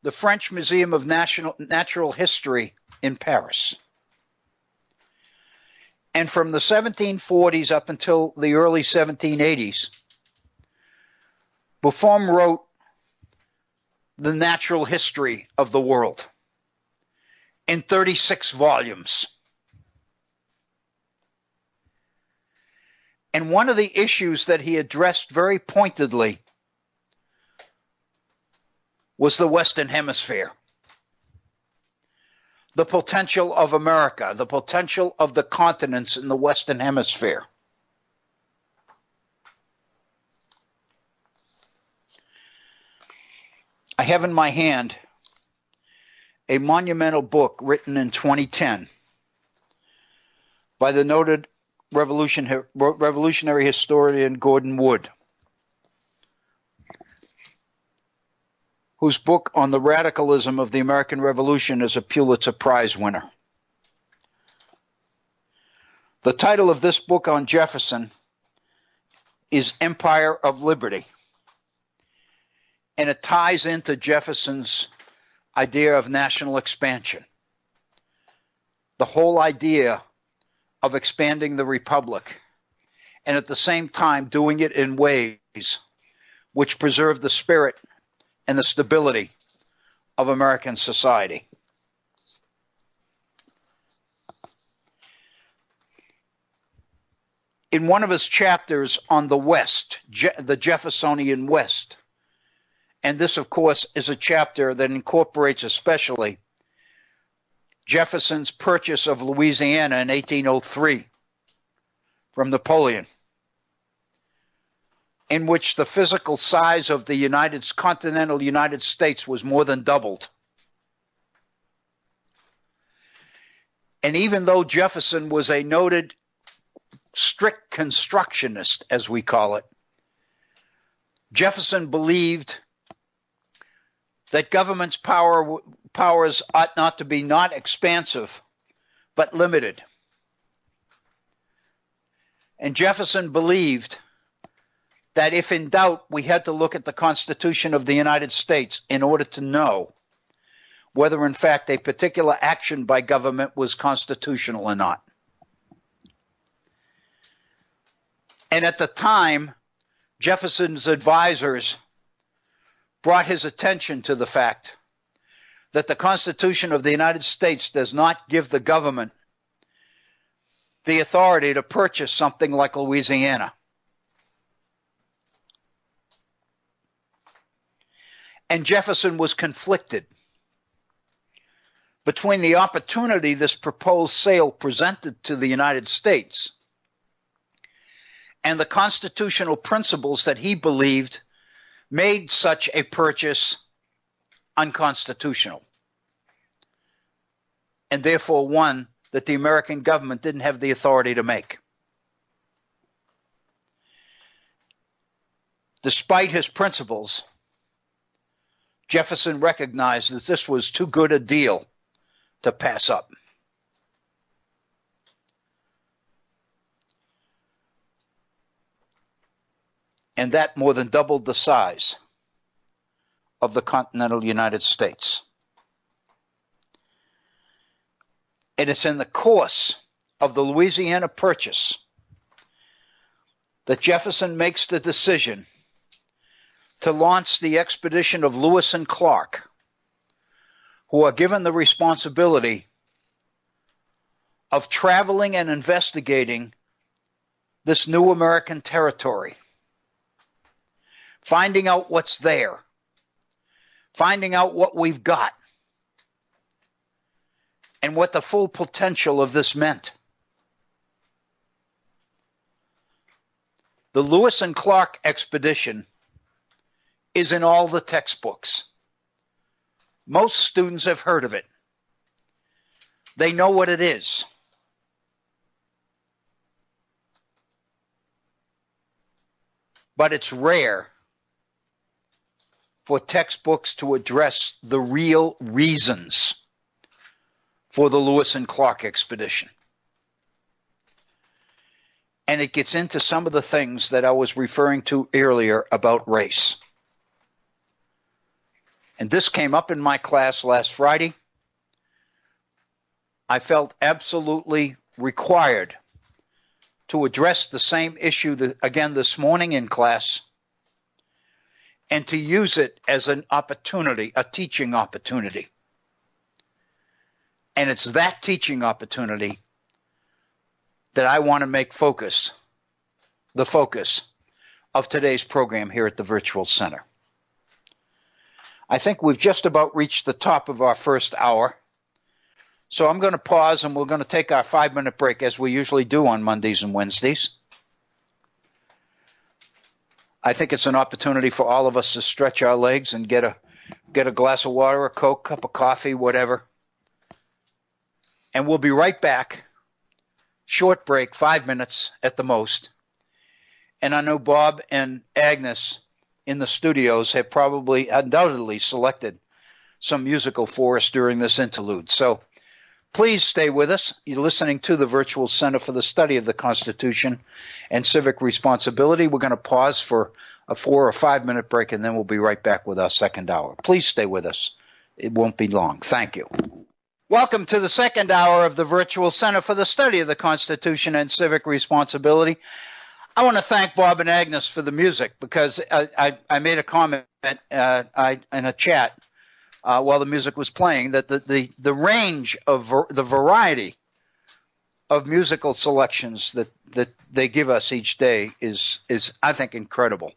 the French Museum of Natural History in Paris. And from the 1740s up until the early 1780s, Buffon wrote the natural history of the world in 36 volumes. And one of the issues that he addressed very pointedly was the Western Hemisphere, the potential of America, the potential of the continents in the Western Hemisphere. I have in my hand a monumental book written in 2010 by the noted revolutionary historian Gordon Wood, whose book on the radicalism of the American Revolution is a Pulitzer Prize winner. The title of this book on Jefferson is Empire of Liberty, and it ties into Jefferson's idea of national expansion, the whole idea of expanding the republic, and at the same time doing it in ways which preserve the spirit and the stability of American society. In one of his chapters on the West, the Jeffersonian West, And this, of course, is a chapter that incorporates especially Jefferson's purchase of Louisiana in 1803 from Napoleon, in which the physical size of the continental United States was more than doubled. And even though Jefferson was a noted strict constructionist, as we call it, Jefferson believed that government's powers ought not to be not expansive, but limited. And Jefferson believed that if in doubt, we had to look at the Constitution of the United States in order to know whether in fact a particular action by government was constitutional or not. And at the time, Jefferson's advisors brought his attention to the fact that the Constitution of the United States does not give the government the authority to purchase something like Louisiana. And Jefferson was conflicted between the opportunity this proposed sale presented to the United States and the constitutional principles that he believed made such a purchase unconstitutional, and therefore one that the American government didn't have the authority to make. Despite his principles, Jefferson recognized that this was too good a deal to pass up. And that more than doubled the size of the continental United States. And it's in the course of the Louisiana Purchase that Jefferson makes the decision to launch the expedition of Lewis and Clark, who are given the responsibility of traveling and investigating this new American territory, finding out what's there, finding out what we've got, and what the full potential of this meant. The Lewis and Clark expedition is in all the textbooks. Most students have heard of it. They know what it is. But it's rare for textbooks to address the real reasons for the Lewis and Clark expedition. And it gets into some of the things that I was referring to earlier about race. And this came up in my class last Friday. I felt absolutely required to address the same issue again this morning in class, and to use it as an opportunity, a teaching opportunity. And it's that teaching opportunity that I want to make the focus of today's program here at the Virtual Center. I think we've just about reached the top of our first hour. So I'm going to pause and we're going to take our 5-minute break as we usually do on Mondays and Wednesdays. I think it's an opportunity for all of us to stretch our legs and get a glass of water, a Coke, cup of coffee, whatever. And we'll be right back. Short break, 5 minutes at the most. And I know Bob and Agnes in the studios have probably undoubtedly selected some musical for us during this interlude. So please stay with us. You're listening to the Virtual Center for the Study of the Constitution and Civic Responsibility. We're going to pause for a 4 or 5 minute break, and then we'll be right back with our second hour. Please stay with us. It won't be long. Thank you. Welcome to the second hour of the Virtual Center for the Study of the Constitution and Civic Responsibility. I want to thank Bob and Agnes for the music, because I made a comment in a chat while the music was playing that the range of the variety of musical selections that they give us each day is I think incredible.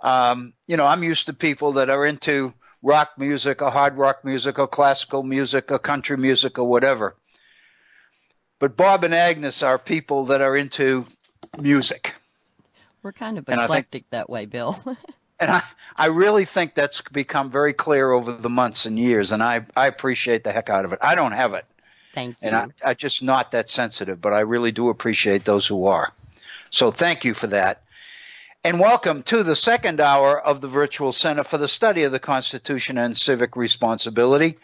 I'm used to people that are into rock music or hard rock music or classical music or country music or whatever. But Bob and Agnes are people that are into music. We're kind of eclectic that way, Bill. And I really think that's become very clear over the months and years, and I appreciate the heck out of it. I don't have it. Thank you. And I'm just not that sensitive, but I really do appreciate those who are. So thank you for that. And welcome to the second hour of the Virtual Center for the Study of the Constitution and Civic Responsibility.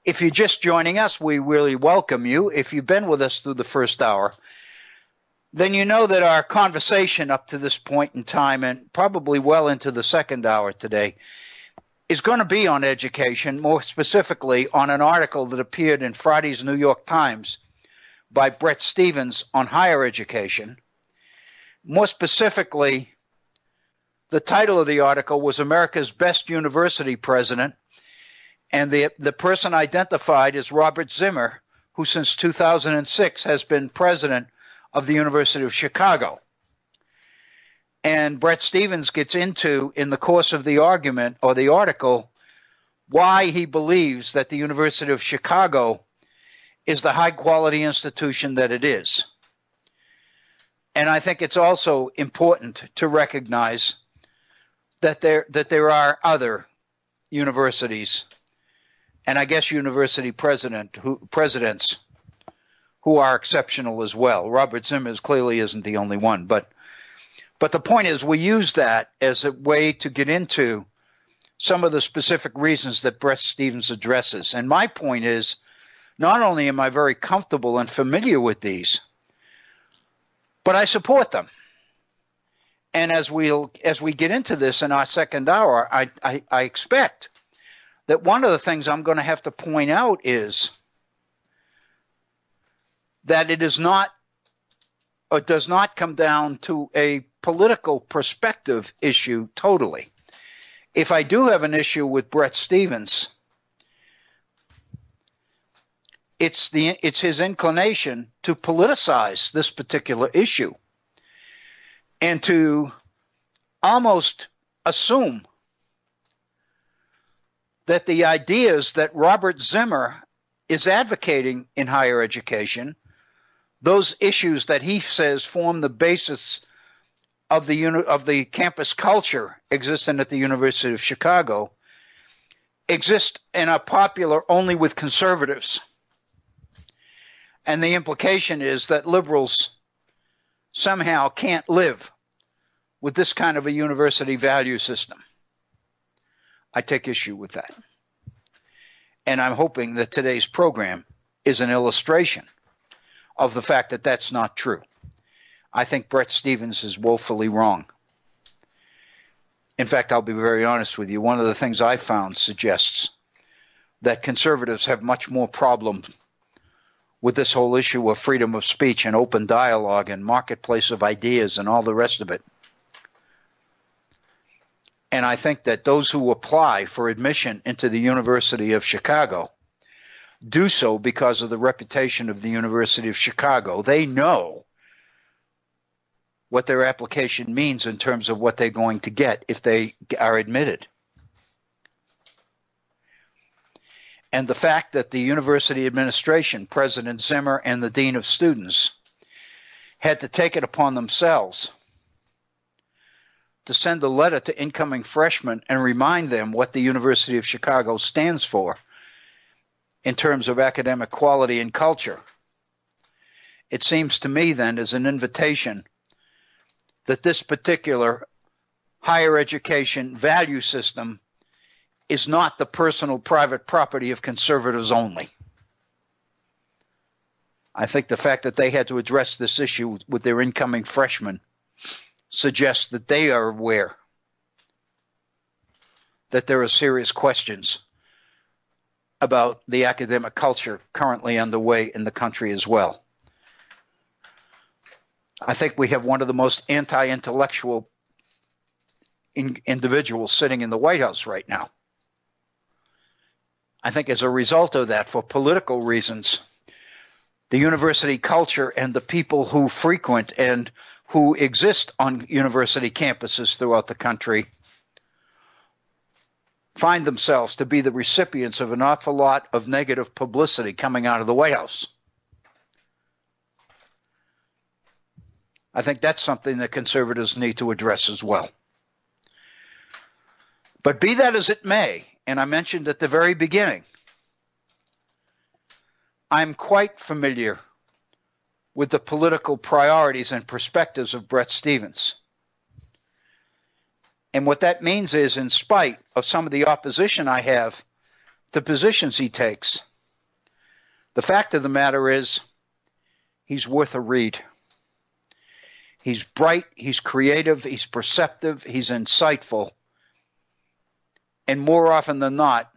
If you're just joining us, we really welcome you. If you've been with us through the first hour, then you know that our conversation up to this point in time, and probably well into the second hour today, is going to be on education, more specifically on an article that appeared in Friday's New York Times by Bret Stephens on higher education. More specifically, the title of the article was America's Best University President, and the person identified is Robert Zimmer, who since 2006 has been president of the University of Chicago. And Bret Stephens gets into, in the course of the argument or the article, why he believes that the University of Chicago is the high-quality institution that it is. And I think it's also important to recognize that there are other universities, and I guess university presidents who are exceptional as well. Robert Zimmer clearly isn't the only one, but the point is we use that as a way to get into some of the specific reasons that Bret Stephens addresses. And my point is, not only am I very comfortable and familiar with these, but I support them. And as we get into this in our second hour, I expect that one of the things I'm going to have to point out is that it is not or does not come down to a political perspective issue totally. If I do have an issue with Bret Stephens, it's his inclination to politicize this particular issue and to almost assume that the ideas that Robert Zimmer is advocating in higher education, those issues that he says form the basis of the campus culture existing at the University of Chicago, exist and are popular only with conservatives. And the implication is that liberals somehow can't live with this kind of a university value system. I take issue with that. And I'm hoping that today's program is an illustration of the fact that that's not true. I think Bret Stephens is woefully wrong. In fact, I'll be very honest with you. One of the things I found suggests that conservatives have much more problem with this whole issue of freedom of speech and open dialogue and marketplace of ideas and all the rest of it. And I think that those who apply for admission into the University of Chicago do so because of the reputation of the University of Chicago. They know what their application means in terms of what they're going to get if they are admitted. And the fact that the university administration, President Zimmer and the Dean of Students, had to take it upon themselves to send a letter to incoming freshmen and remind them what the University of Chicago stands for in terms of academic quality and culture. It seems to me then as an invitation that this particular higher education value system is not the personal private property of conservatives only. I think the fact that they had to address this issue with their incoming freshmen suggests that they are aware that there are serious questions about the academic culture currently underway in the country as well. I think we have one of the most anti-intellectual individuals sitting in the White House right now. I think as a result of that, for political reasons, the university culture and the people who frequent and who exist on university campuses throughout the country find themselves to be the recipients of an awful lot of negative publicity coming out of the White House. I think that's something that conservatives need to address as well. But be that as it may, and I mentioned at the very beginning, I'm quite familiar with the political priorities and perspectives of Bret Stephens. And what that means is, in spite of some of the opposition I have to positions he takes, the fact of the matter is he's worth a read. He's bright, he's creative, he's perceptive, he's insightful. And more often than not,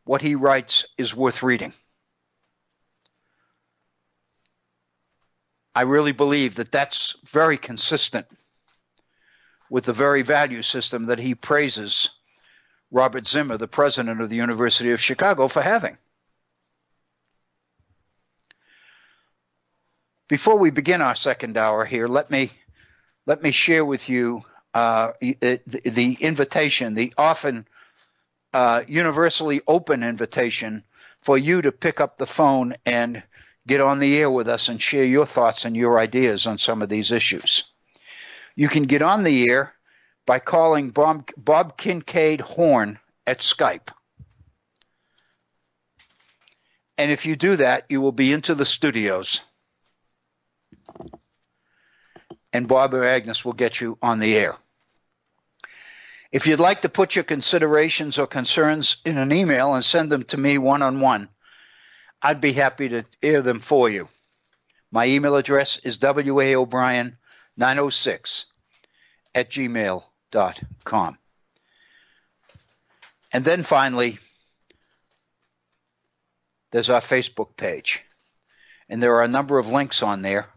what he writes is worth reading. I really believe that that's very consistent with the very value system that he praises Robert Zimmer, the president of the University of Chicago, for having. Before we begin our second hour here, let me share with you the invitation, the often universally open invitation for you to pick up the phone and get on the air with us and share your thoughts and your ideas on some of these issues. You can get on the air by calling Bob Kincaid Horn at Skype. And if you do that, you will be into the studios. And Bob or Agnes will get you on the air. If you'd like to put your considerations or concerns in an email and send them to me one-on-one, I'd be happy to air them for you. My email address is waobrien906@gmail.com. And then finally, there's our Facebook page. And there are a number of links on there.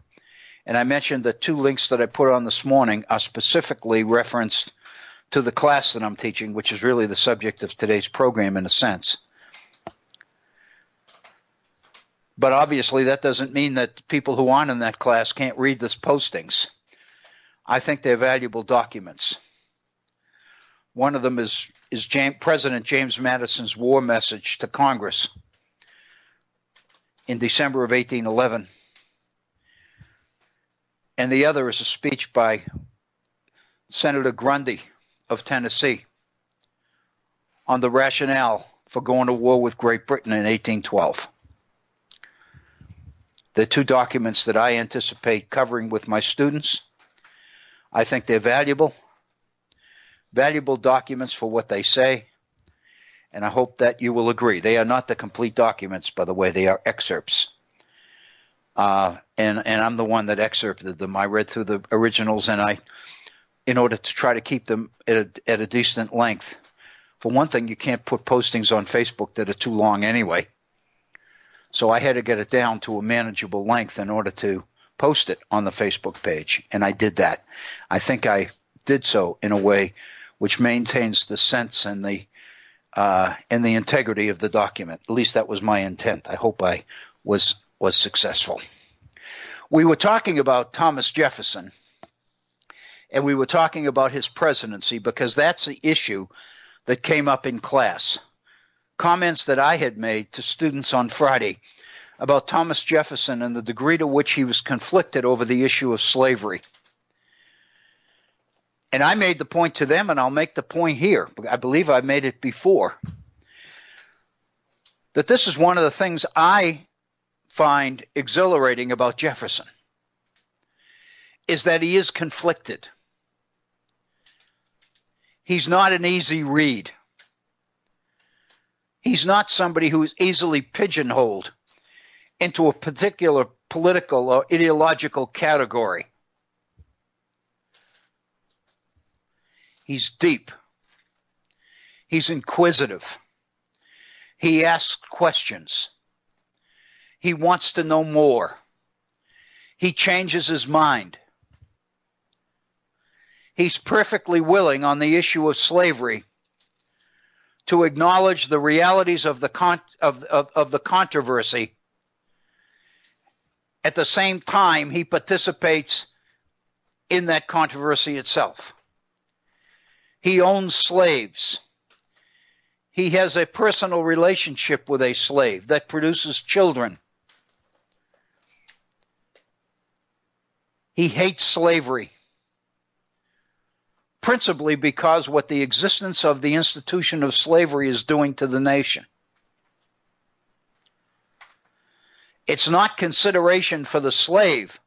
And I mentioned the 2 links that I put on this morning are specifically referenced to the class that I'm teaching, which is really the subject of today's program in a sense. But obviously that doesn't mean that people who aren't in that class can't read these postings. I think they're valuable documents. One of them is President James Madison's war message to Congress in December of 1811. And the other is a speech by Senator Grundy of Tennessee on the rationale for going to war with Great Britain in 1812. They're 2 documents that I anticipate covering with my students. I think they're valuable documents for what they say, and I hope that you will agree. They are not the complete documents, by the way. They are excerpts. And I'm the one that excerpted them. I read through the originals, and in order to try to keep them at a decent length. For one thing, you can't put postings on Facebook that are too long anyway. So I had to get it down to a manageable length in order to post it on the Facebook page, and I did that. I think I did so in a way which maintains the sense and the integrity of the document. At least that was my intent. I hope I was successful. We were talking about Thomas Jefferson, and we were talking about his presidency because that's the issue that came up in class. Comments that I had made to students on Friday about Thomas Jefferson and the degree to which he was conflicted over the issue of slavery. And I made the point to them, and I'll make the point here. I believe I made it before. That this is one of the things I find exhilarating about Jefferson, is that he is conflicted. He's not an easy read. He's not somebody who is easily pigeonholed into a particular political or ideological category. He's deep. He's inquisitive. He asks questions. He wants to know more. He changes his mind. He's perfectly willing on the issue of slavery to acknowledge the realities of the controversy. At the same time, he participates in that controversy itself. He owns slaves. He has a personal relationship with a slave that produces children. He hates slavery, principally because what the existence of the institution of slavery is doing to the nation. It's not consideration for the slave,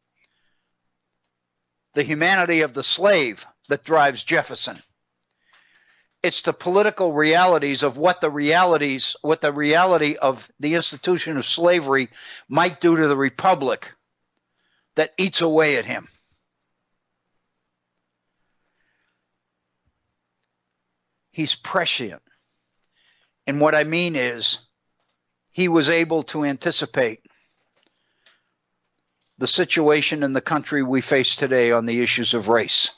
the humanity of the slave, that drives Jefferson. It's the political realities of what the reality of the institution of slavery might do to the republic that eats away at him. He's prescient. And what I mean is, he was able to anticipate the situation in the country we face today on the issues of race.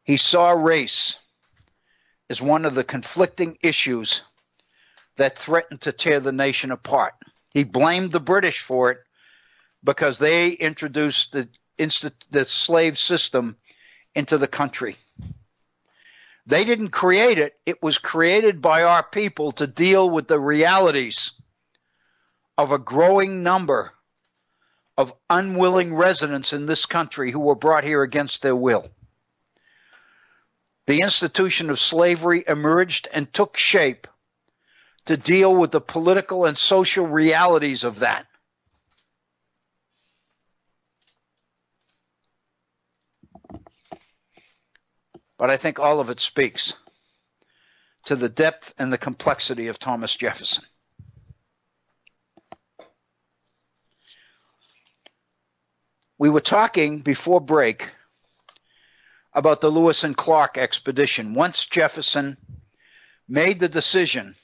He saw race as one of the conflicting issues that threatened to tear the nation apart. He blamed the British for it because they introduced the slave system into the country. They didn't create it. It was created by our people to deal with the realities of a growing number of unwilling residents in this country who were brought here against their will. The institution of slavery emerged and took shape to deal with the political and social realities of that. But I think all of it speaks to the depth and the complexity of Thomas Jefferson. We were talking before break about the Lewis and Clark expedition. Once Jefferson made the decision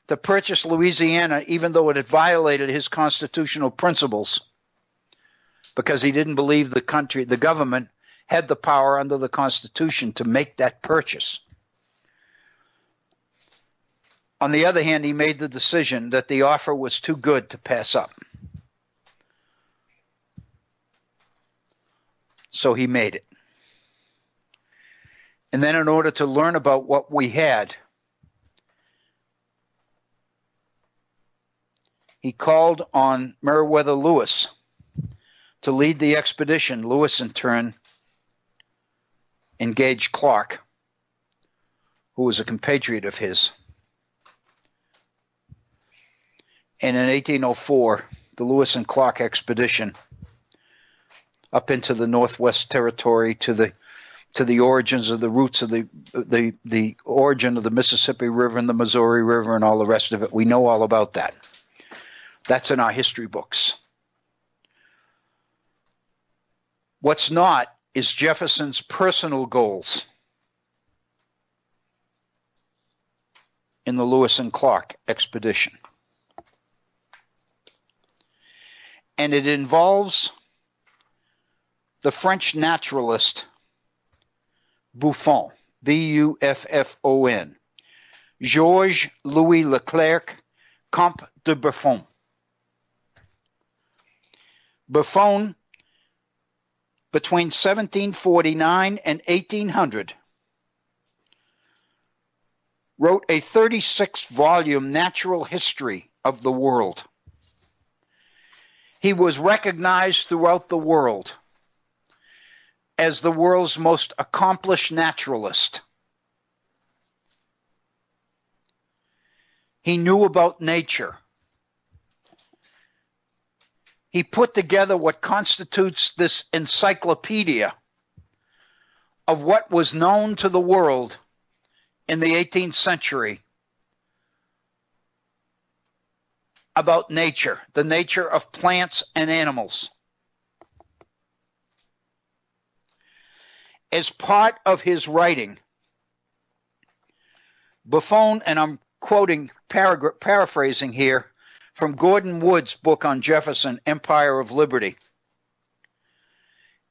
to purchase Louisiana, even though it had violated his constitutional principles, because he didn't believe the government had the power under the Constitution to make that purchase. On the other hand, he made the decision that the offer was too good to pass up. So he made it. And then in order to learn about what we had, he called on Meriwether Lewis to lead the expedition. Lewis, in turn, engaged Clark, who was a compatriot of his. And in 1804, the Lewis and Clark expedition up into the Northwest Territory to the origins of the roots of the origin of the Mississippi River and the Missouri River and all the rest of it. We know all about that. That's in our history books. What's not is Jefferson's personal goals in the Lewis and Clark expedition. And it involves the French naturalist Buffon, B-U-F-F-O-N, Georges Louis Leclerc, Comte de Buffon. Buffon, between 1749 and 1800, wrote a 36-volume natural history of the world. He was recognized throughout the world as the world's most accomplished naturalist. He knew about nature. He put together what constitutes this encyclopedia of what was known to the world in the 18th century about nature, the nature of plants and animals. As part of his writing, Buffon, and I'm quoting, paraphrasing here, from Gordon Wood's book on Jefferson, Empire of Liberty.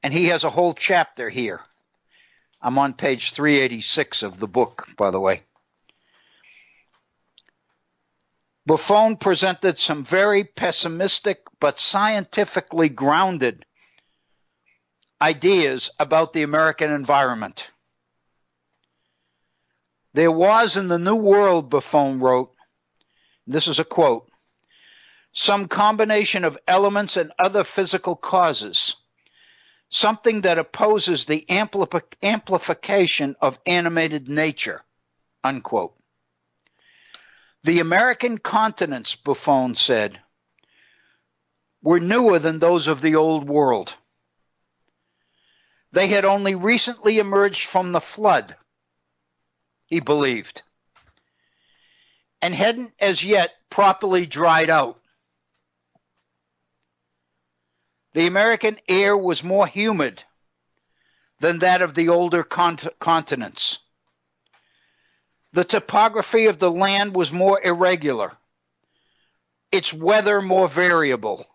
And he has a whole chapter here. I'm on page 386 of the book, by the way. Buffon presented some very pessimistic but scientifically grounded ideas about the American environment. There was in the New World, Buffon wrote, this is a quote, some combination of elements and other physical causes, something that opposes the amplification of animated nature, unquote. The American continents, Buffon said, were newer than those of the Old World. They had only recently emerged from the flood, he believed, and hadn't as yet properly dried out. The American air was more humid than that of the older continents. The topography of the land was more irregular, its weather more variable,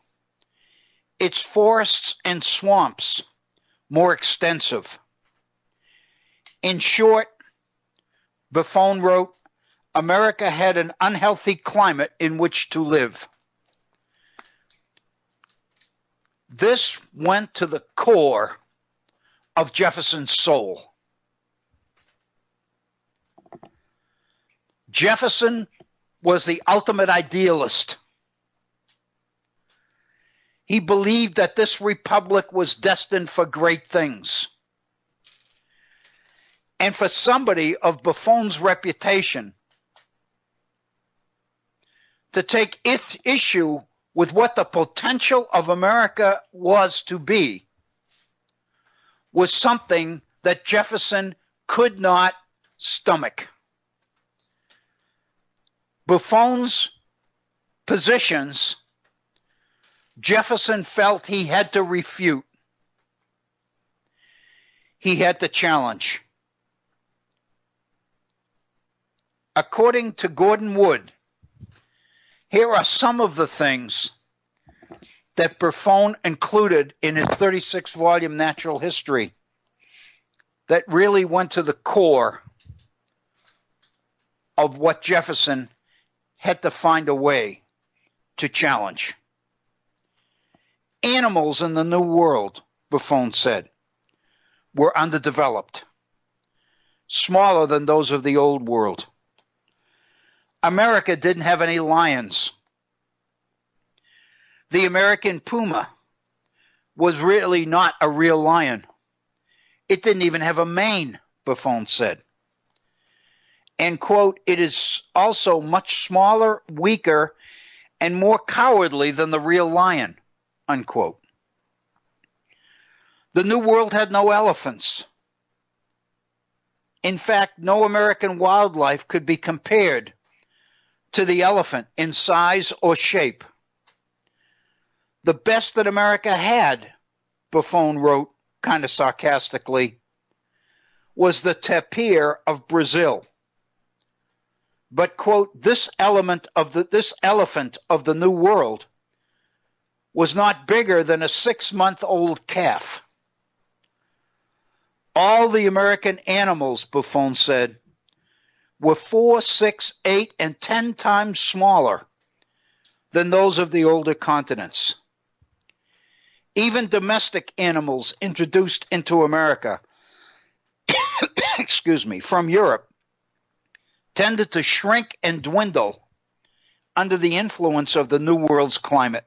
its forests and swamps more extensive. In short, Buffon wrote, America had an unhealthy climate in which to live. This went to the core of Jefferson's soul. Jefferson was the ultimate idealist. He believed that this republic was destined for great things. And for somebody of Buffon's reputation to take issue with what the potential of America was to be was something that Jefferson could not stomach. Buffon's positions, Jefferson felt he had to refute. He had to challenge. According to Gordon Wood, here are some of the things that Buffon included in his 36-volume Natural History that really went to the core of what Jefferson had to find a way to challenge. Animals in the New World, Buffon said, were underdeveloped, smaller than those of the Old World. America didn't have any lions. The American puma was really not a real lion. It didn't even have a mane, Buffon said. And, quote, it is also much smaller, weaker, and more cowardly than the real lion, unquote. The New World had no elephants. In fact, no American wildlife could be compared to the elephant in size or shape. The best that America had, Buffon wrote kind of sarcastically, was the tapir of Brazil. But, quote, this elephant of the New World was not bigger than a 6-month-old calf. All the American animals, Buffon said, were 4, 6, 8, and 10 times smaller than those of the older continents. Even domestic animals introduced into America, excuse me, from Europe, tended to shrink and dwindle under the influence of the New World's climate.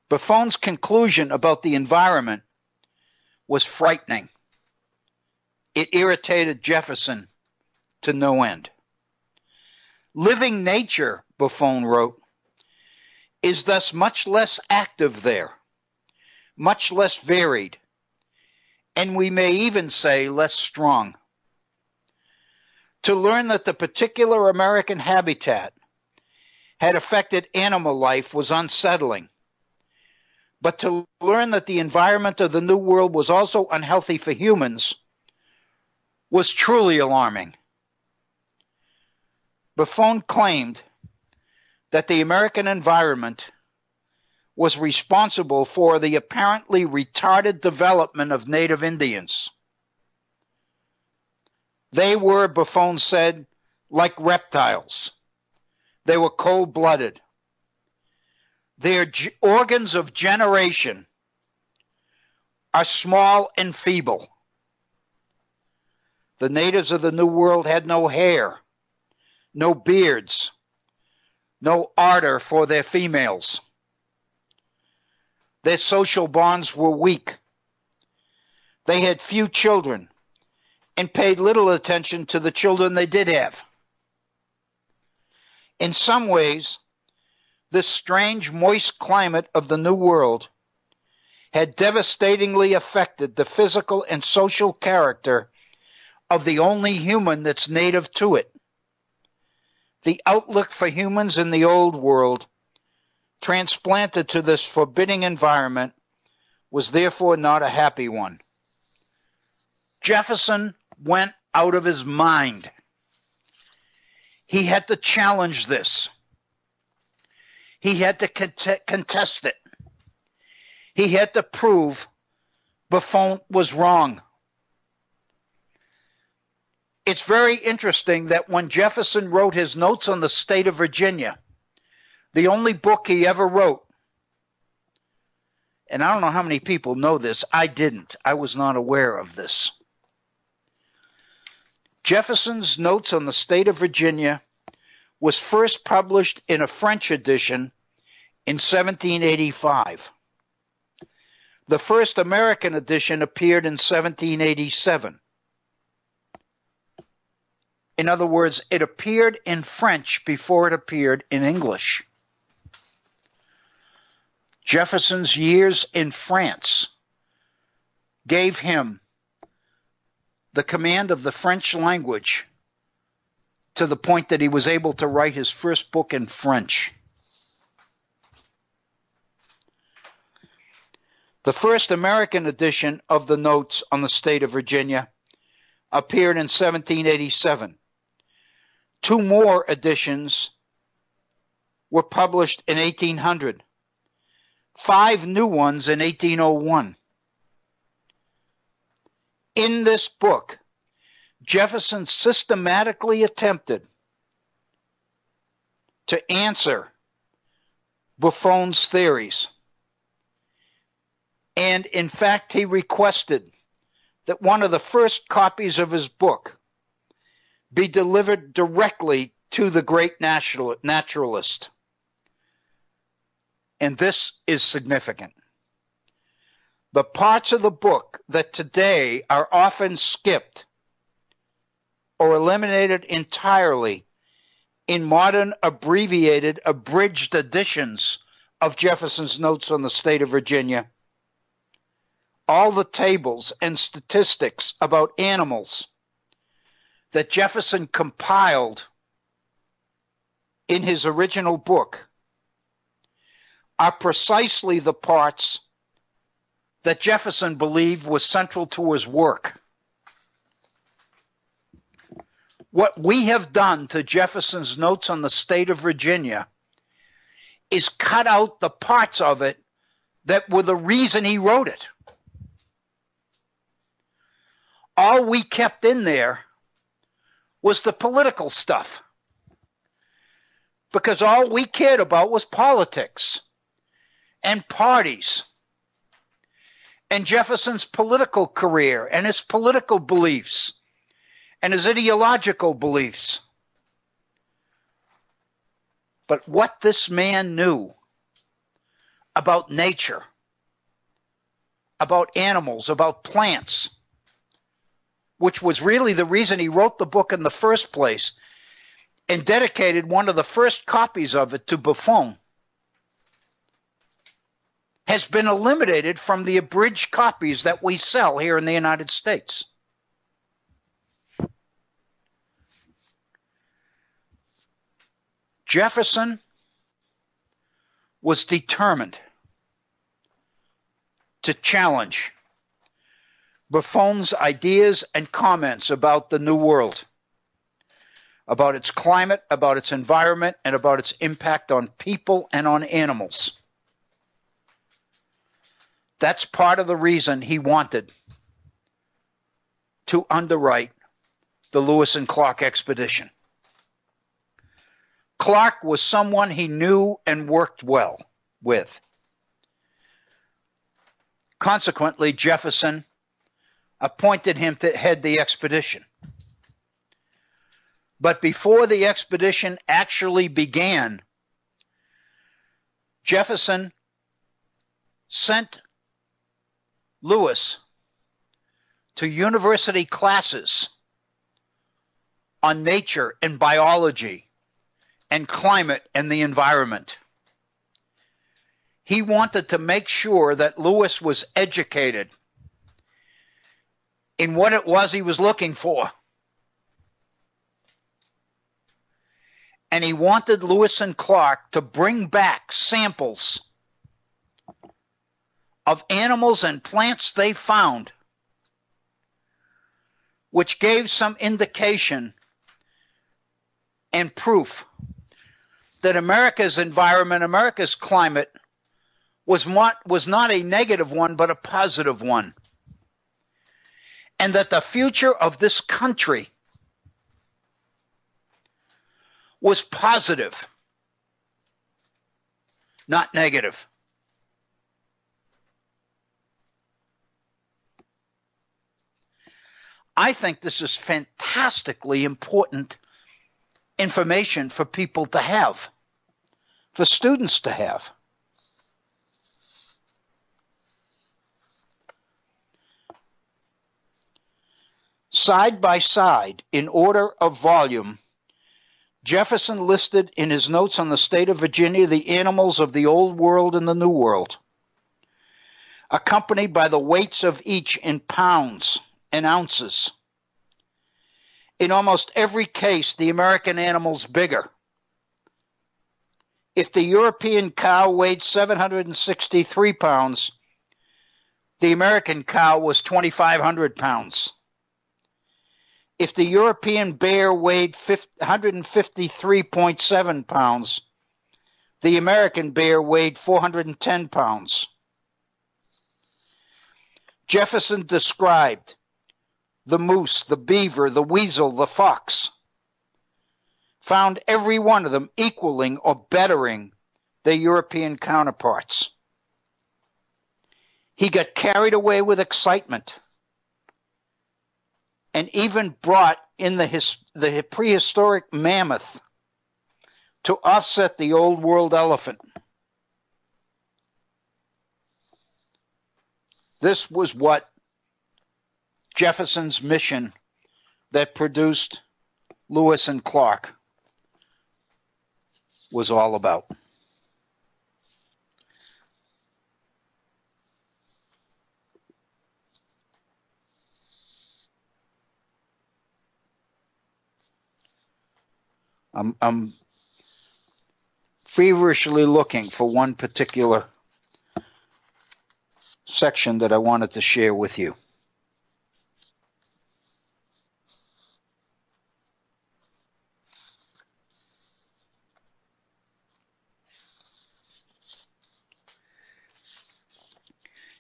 Buffon's conclusion about the environment was frightening. It irritated Jefferson to no end. Living nature, Buffon wrote, is thus much less active there, much less varied, and we may even say less strong. To learn that the particular American habitat had affected animal life was unsettling, but to learn that the environment of the New World was also unhealthy for humans was truly alarming. Buffon claimed that the American environment was responsible for the apparently retarded development of native Indians. They were, Buffon said, like reptiles. They were cold-blooded. Their organs of generation are small and feeble. The natives of the New World had no hair, no beards, no ardor for their females. Their social bonds were weak. They had few children and paid little attention to the children they did have. In some ways, this strange, moist climate of the New World had devastatingly affected the physical and social character of the only human that's native to it. The outlook for humans in the Old World, transplanted to this forbidding environment, was therefore not a happy one. Jefferson went out of his mind. He had to challenge this. He had to contest it. He had to prove Buffon was wrong. It's very interesting that when Jefferson wrote his Notes on the State of Virginia, the only book he ever wrote, and I don't know how many people know this, I didn't. I was not aware of this. Jefferson's Notes on the State of Virginia was first published in a French edition in 1785. The first American edition appeared in 1787. In other words, it appeared in French before it appeared in English. Jefferson's years in France gave him the command of the French language to the point that he was able to write his first book in French. The first American edition of the Notes on the State of Virginia appeared in 1787. Two more editions were published in 1800. 5 new ones in 1801. In this book, Jefferson systematically attempted to answer Buffon's theories. And in fact, he requested that one of the first copies of his book be delivered directly to the great naturalist. And this is significant. The parts of the book that today are often skipped or eliminated entirely in modern abbreviated, abridged editions of Jefferson's Notes on the State of Virginia, all the tables and statistics about animals that Jefferson compiled in his original book are precisely the parts that Jefferson believed was central to his work. What we have done to Jefferson's Notes on the State of Virginia is cut out the parts of it that were the reason he wrote it. All we kept in there was the political stuff, because all we cared about was politics and parties and Jefferson's political career and his political beliefs and his ideological beliefs. But what this man knew about nature, about animals, about plants, which was really the reason he wrote the book in the first place and dedicated one of the first copies of it to Buffon, has been eliminated from the abridged copies that we sell here in the United States. Jefferson was determined to challenge Buffon's ideas and comments about the New World, about its climate, about its environment, and about its impact on people and on animals. That's part of the reason he wanted to underwrite the Lewis and Clark expedition. Clark was someone he knew and worked well with. Consequently, Jefferson appointed him to head the expedition. But before the expedition actually began, Jefferson sent Lewis to university classes on nature and biology and climate and the environment. He wanted to make sure that Lewis was educated in what it was he was looking for. And he wanted Lewis and Clark to bring back samples of animals and plants they found, which gave some indication and proof that America's environment, America's climate, was not a negative one, but a positive one. And that the future of this country was positive, not negative. I think this is fantastically important information for people to have, for students to have. Side by side, in order of volume, Jefferson listed in his notes on the state of Virginia the animals of the Old World and the New World, accompanied by the weights of each in pounds and ounces. In almost every case, the American animal's bigger. If the European cow weighed 763 pounds, the American cow was 2,500 pounds. If the European bear weighed 153.7 pounds, the American bear weighed 410 pounds. Jefferson described the moose, the beaver, the weasel, the fox, found every one of them equaling or bettering their European counterparts. He got carried away with excitement and even brought in the prehistoric mammoth to offset the Old World elephant. This was what Jefferson's mission that produced Lewis and Clark was all about. I'm feverishly looking for one particular section that I wanted to share with you.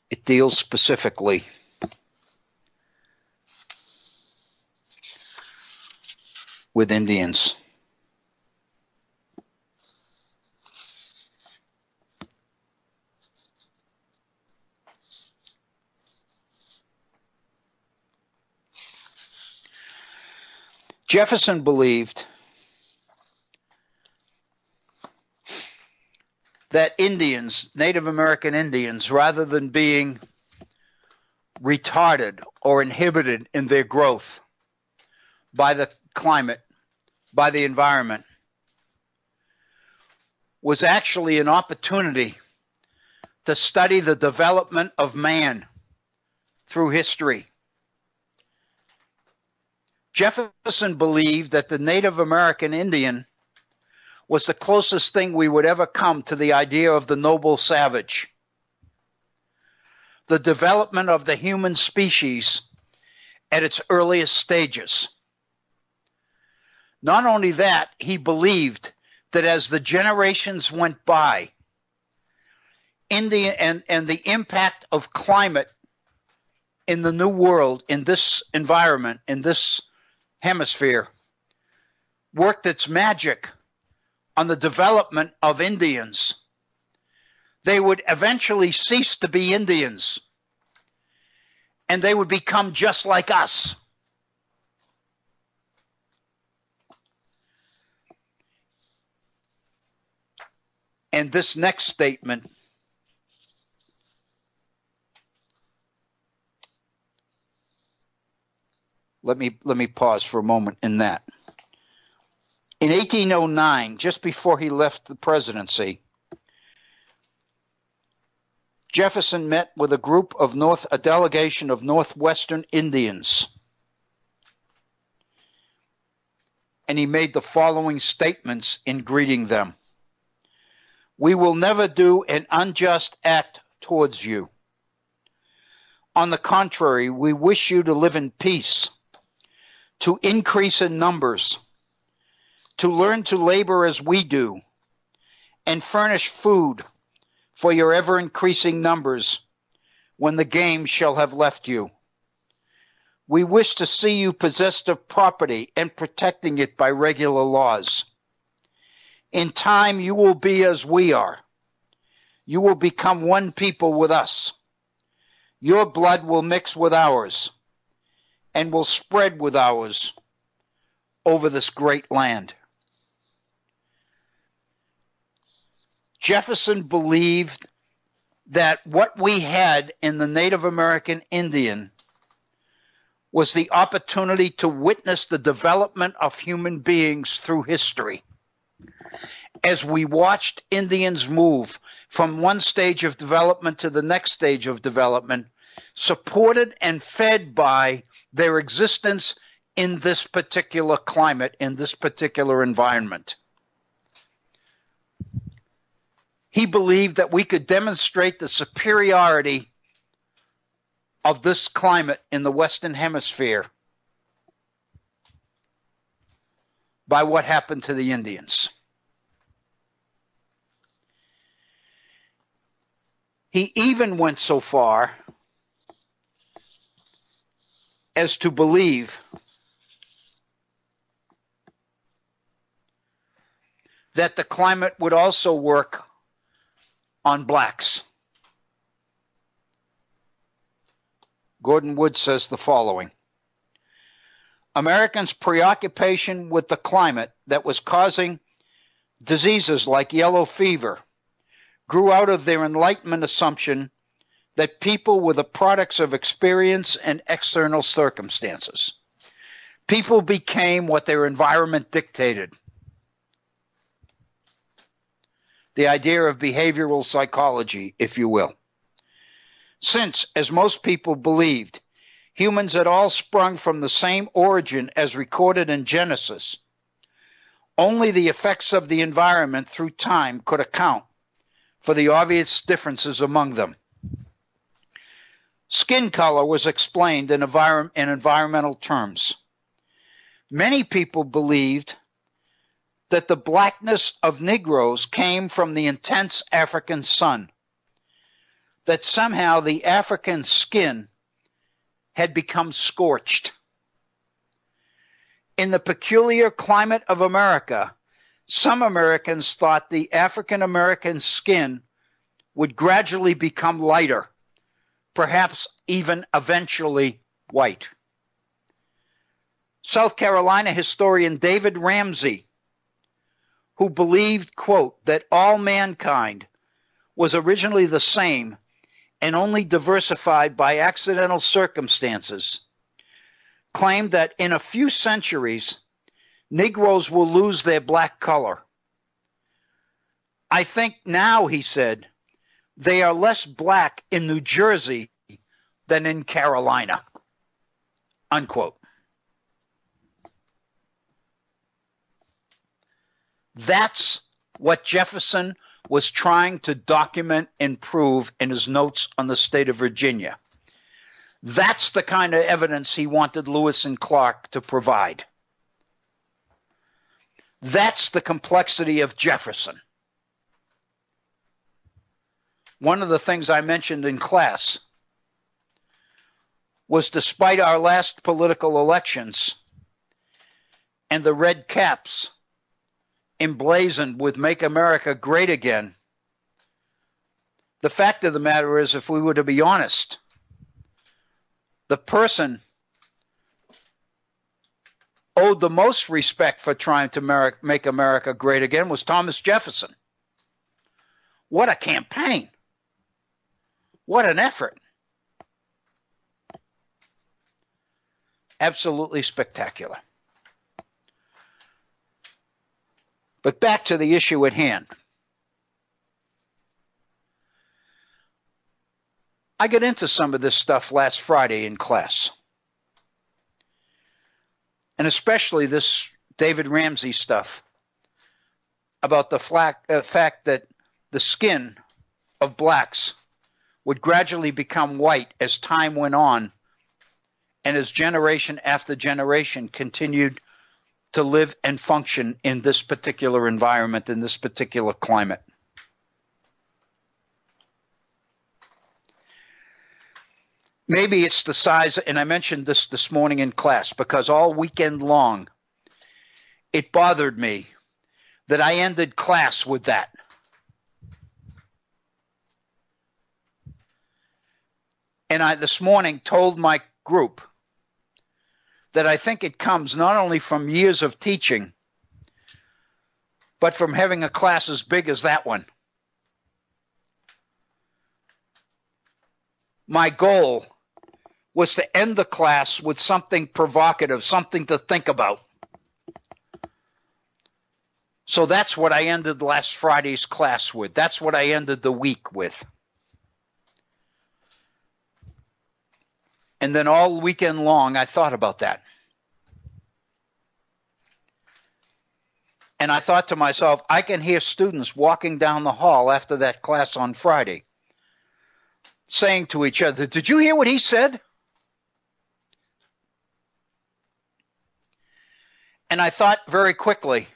It deals specifically with Indians. Jefferson believed that Indians, Native American Indians, rather than being retarded or inhibited in their growth by the climate, by the environment, was actually an opportunity to study the development of man through history. Jefferson believed that the Native American Indian was the closest thing we would ever come to the idea of the noble savage. The development of the human species at its earliest stages. Not only that, he believed that as the generations went by, India and the impact of climate in the New World, in this environment, in this hemisphere, worked its magic on the development of Indians. They would eventually cease to be Indians, and they would become just like us. And this next statement let me pause for a moment in that. In 1809, just before he left the presidency, Jefferson met with a delegation of Northwestern Indians. And he made the following statements in greeting them. We will never do an unjust act towards you. On the contrary, we wish you to live in peace, to increase in numbers, to learn to labor as we do, and furnish food for your ever-increasing numbers when the game shall have left you. We wish to see you possessed of property and protecting it by regular laws. In time you will be as we are. You will become one people with us. Your blood will mix with ours and will spread with ours over this great land. Jefferson believed that what we had in the Native American Indian was the opportunity to witness the development of human beings through history. As we watched Indians move from one stage of development to the next stage of development, supported and fed by their existence in this particular climate, in this particular environment. He believed that we could demonstrate the superiority of this climate in the Western Hemisphere by what happened to the Indians. He even went so far as to believe that the climate would also work on blacks. Gordon Wood says the following. Americans' preoccupation with the climate that was causing diseases like yellow fever grew out of their Enlightenment assumption that people were the products of experience and external circumstances. People became what their environment dictated. The idea of behavioral psychology, if you will. Since, as most people believed, humans had all sprung from the same origin as recorded in Genesis, only the effects of the environment through time could account for the obvious differences among them. Skin color was explained in environmental terms. Many people believed that the blackness of Negroes came from the intense African sun, that somehow the African skin had become scorched. In the peculiar climate of America, some Americans thought the African American skin would gradually become lighter, perhaps even eventually white. South Carolina historian David Ramsey, who believed, quote, that all mankind was originally the same and only diversified by accidental circumstances, claimed that in a few centuries, Negroes will lose their black color. I think now, he said, they are less black in New Jersey than in Carolina, unquote. That's what Jefferson was trying to document and prove in his notes on the state of Virginia. That's the kind of evidence he wanted Lewis and Clark to provide. That's the complexity of Jefferson. One of the things I mentioned in class was, despite our last political elections and the red caps emblazoned with "Make America Great Again," the fact of the matter is, if we were to be honest, the person owed the most respect for trying to make America great again was Thomas Jefferson, What a campaign. What an effort. Absolutely spectacular. But back to the issue at hand. I got into some of this stuff last Friday in class. And especially this David Ramsey stuff about the fact that the skin of blacks would gradually become white as time went on and as generation after generation continued to live and function in this particular environment, in this particular climate. Maybe it's the size, and I mentioned this morning in class, because all weekend long it bothered me that I ended class with that. And I this morning told my group that I think it comes not only from years of teaching, but from having a class as big as that one. My goal was to end the class with something provocative, something to think about. So that's what I ended last Friday's class with. That's what I ended the week with. And then all weekend long, I thought about that. And I thought to myself, I can hear students walking down the hall after that class on Friday saying to each other, "Did you hear what he said?" And I thought very quickly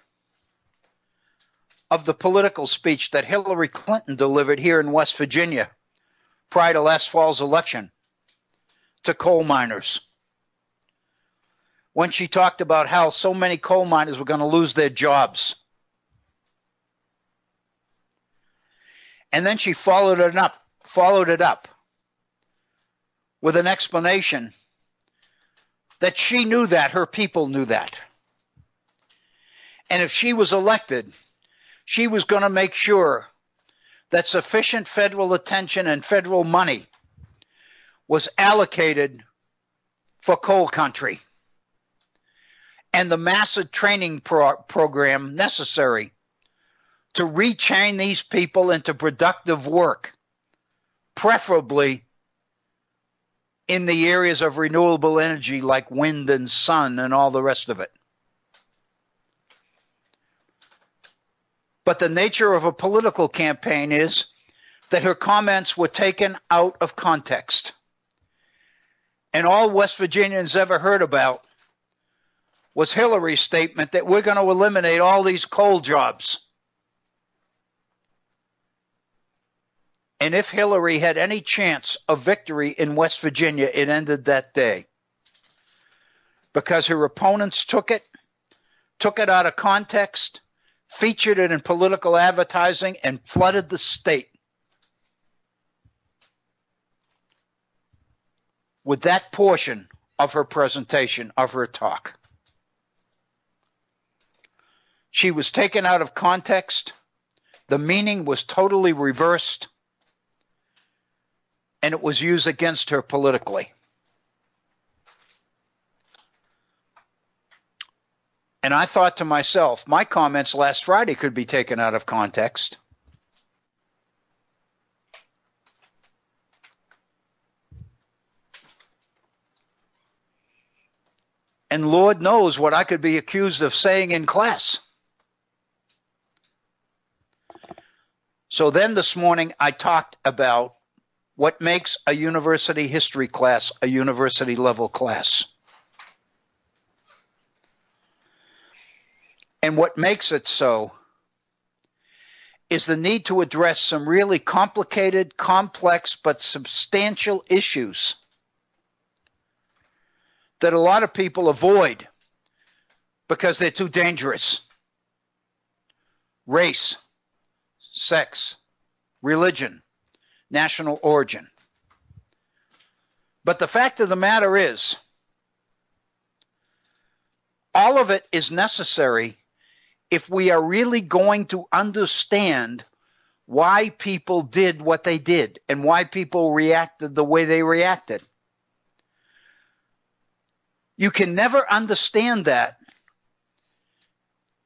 of the political speech that Hillary Clinton delivered here in West Virginia prior to last fall's election to coal miners, when she talked about how so many coal miners were going to lose their jobs. And then she followed it up with an explanation that she knew that, her people knew that. And if she was elected, she was going to make sure that sufficient federal attention and federal money was allocated for coal country and the massive training program necessary to retrain these people into productive work, preferably in the areas of renewable energy like wind and sun and all the rest of it. But the nature of a political campaign is that her comments were taken out of context. And all West Virginians ever heard about was Hillary's statement that we're going to eliminate all these coal jobs. And if Hillary had any chance of victory in West Virginia, it ended that day. Because her opponents took it out of context, featured it in political advertising, and flooded the state with that portion of her presentation, of her talk. She was taken out of context. The meaning was totally reversed, and it was used against her politically. And I thought to myself, my comments last Friday could be taken out of context. And Lord knows what I could be accused of saying in class. So then this morning I talked about what makes a university history class a university level class. And what makes it so is the need to address some really complicated, complex, but substantial issues that a lot of people avoid because they're too dangerous. Race, sex, religion, national origin. But the fact of the matter is, all of it is necessary if we are really going to understand why people did what they did and why people reacted the way they reacted. You can never understand that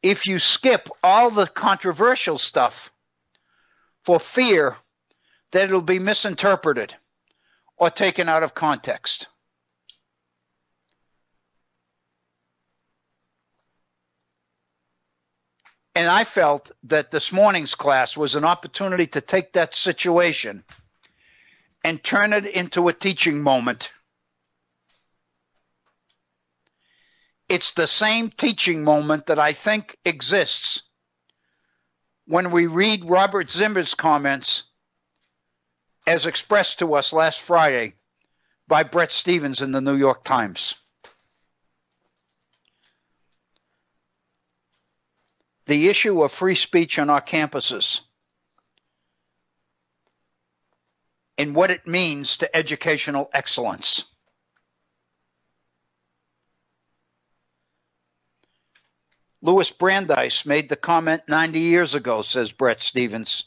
if you skip all the controversial stuff for fear that it'll be misinterpreted or taken out of context. And I felt that this morning's class was an opportunity to take that situation and turn it into a teaching moment. It's the same teaching moment that I think exists when we read Robert Zimmer's comments as expressed to us last Friday by Bret Stephens in the New York Times. The issue of free speech on our campuses and what it means to educational excellence. Louis Brandeis made the comment 90 years ago, says Bret Stephens,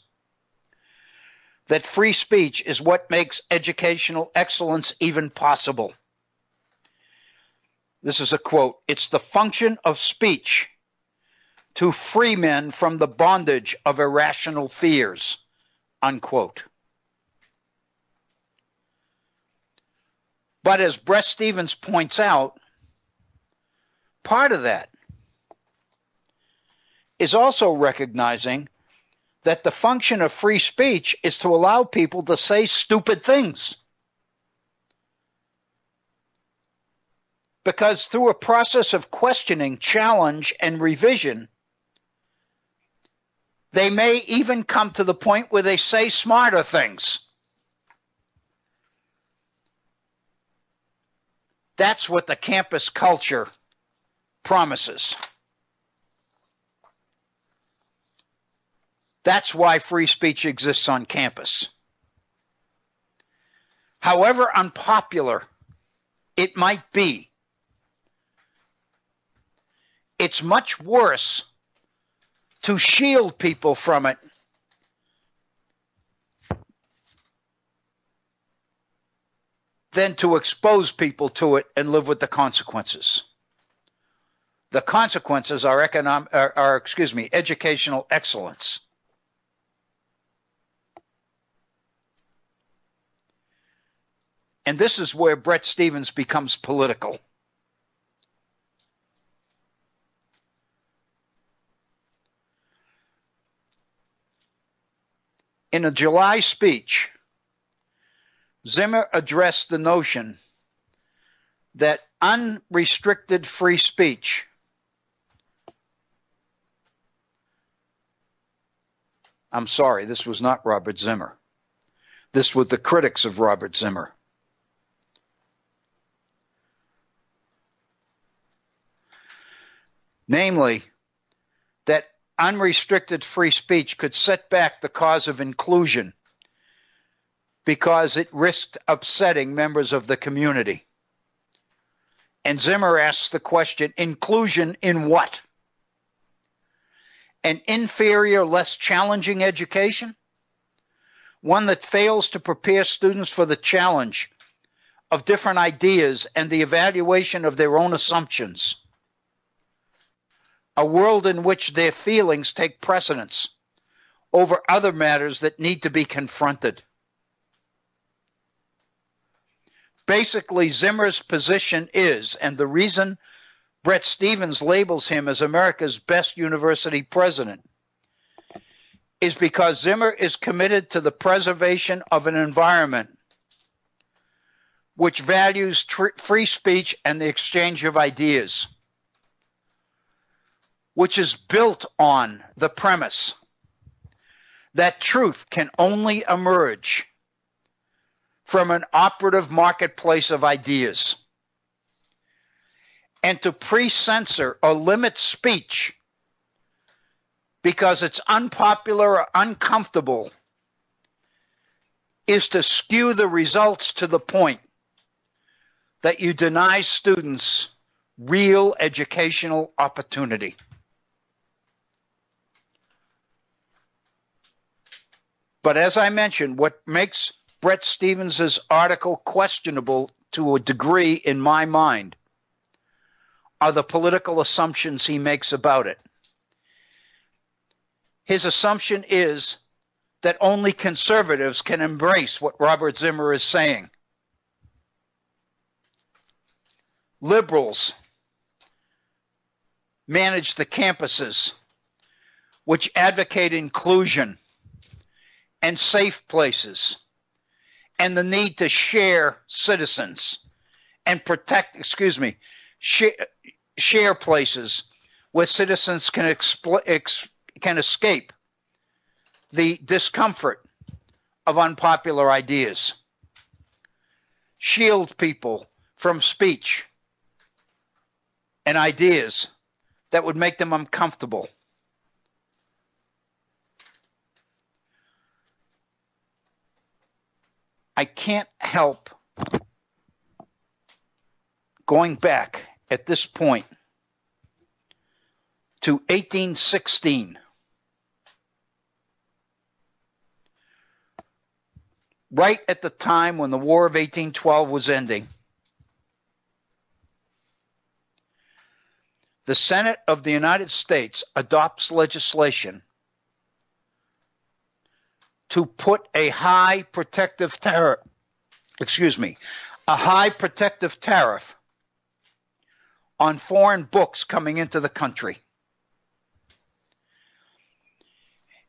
that free speech is what makes educational excellence even possible. This is a quote. It's the function of speech to free men from the bondage of irrational fears, unquote. But as Bret Stephens points out, part of that is also recognizing that the function of free speech is to allow people to say stupid things. Because through a process of questioning, challenge, and revision, they may even come to the point where they say smarter things. That's what the campus culture promises. That's why free speech exists on campus. However unpopular it might be, it's much worse to shield people from it than to expose people to it and live with the consequences. The consequences are educational excellence. And this is where Bret Stephens becomes political. In a July speech, Zimmer addressed the notion that unrestricted free speech I'm sorry, this was not Robert Zimmer. This was the critics of Robert Zimmer. Namely, that unrestricted free speech could set back the cause of inclusion because it risked upsetting members of the community. And Zimmer asks the question, inclusion in what? An inferior, less challenging education? One that fails to prepare students for the challenge of different ideas and the evaluation of their own assumptions? A world in which their feelings take precedence over other matters that need to be confronted. Basically, Zimmer's position is, and the reason Bret Stephens labels him as America's best university president, is because Zimmer is committed to the preservation of an environment which values free speech and the exchange of ideas, which is built on the premise that truth can only emerge from an operative marketplace of ideas. And to pre-censor or limit speech because it's unpopular or uncomfortable is to skew the results to the point that you deny students real educational opportunity. But as I mentioned, what makes Bret Stephens' article questionable to a degree in my mind are the political assumptions he makes about it. His assumption is that only conservatives can embrace what Robert Zimmer is saying. Liberals manage the campuses which advocate inclusion and safe places and the need to share citizens and protect, share places where citizens can escape the discomfort of unpopular ideas. Shield people from speech and ideas that would make them uncomfortable. I can't help going back at this point to 1816. Right at the time when the War of 1812 was ending, the Senate of the United States adopts legislation to put a high protective tariff, on foreign books coming into the country.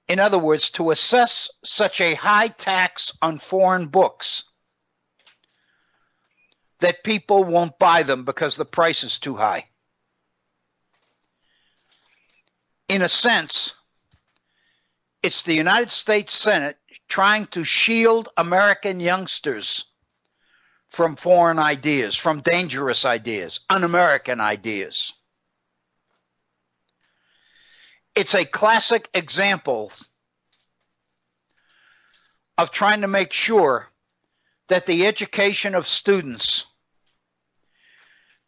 In other words, to assess such a high tax on foreign books that people won't buy them because the price is too high. In a sense, it's the United States Senate trying to shield American youngsters from foreign ideas, from dangerous ideas, un-American ideas. It's a classic example of trying to make sure that the education of students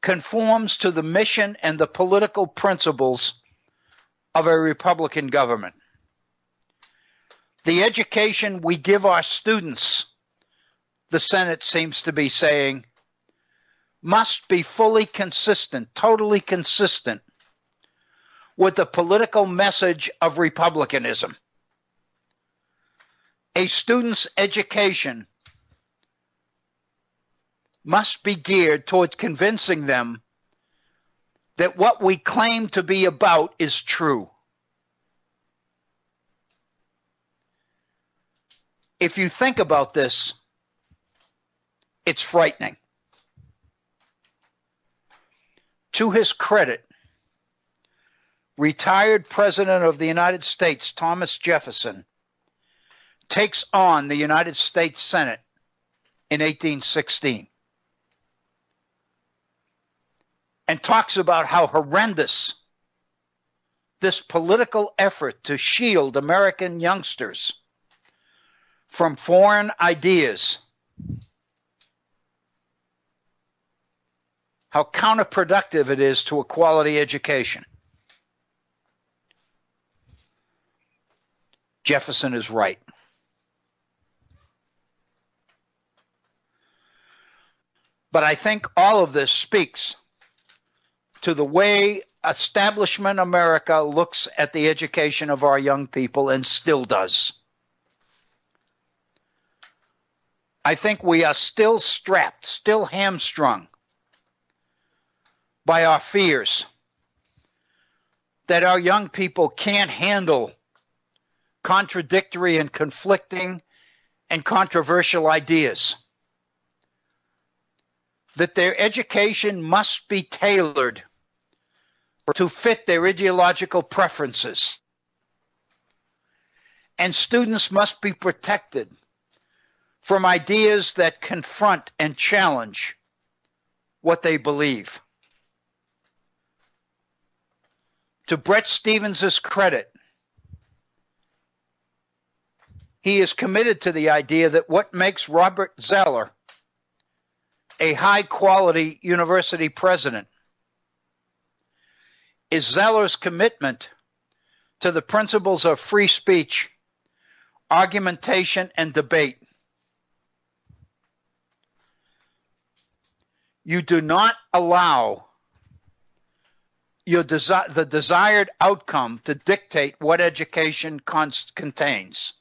conforms to the mission and the political principles of a Republican government. The education we give our students, the Senate seems to be saying, must be fully consistent, totally consistent with the political message of republicanism. A student's education must be geared toward convincing them that what we claim to be about is true. If you think about this, it's frightening. To his credit, retired President of the United States, Thomas Jefferson, takes on the United States Senate in 1816 and talks about how horrendous this political effort to shield American youngsters from foreign ideas, how counterproductive it is to a quality education. Jefferson is right. But I think all of this speaks to the way establishment America looks at the education of our young people and still does. I think we are still strapped, still hamstrung by our fears that our young people can't handle contradictory and conflicting and controversial ideas, that their education must be tailored to fit their ideological preferences, and students must be protected from ideas that confront and challenge what they believe. To Bret Stephens' credit, he is committed to the idea that what makes Robert Zeller a high-quality university president is Zeller's commitment to the principles of free speech, argumentation, and debate. You do not allow the desired outcome to dictate what education contains.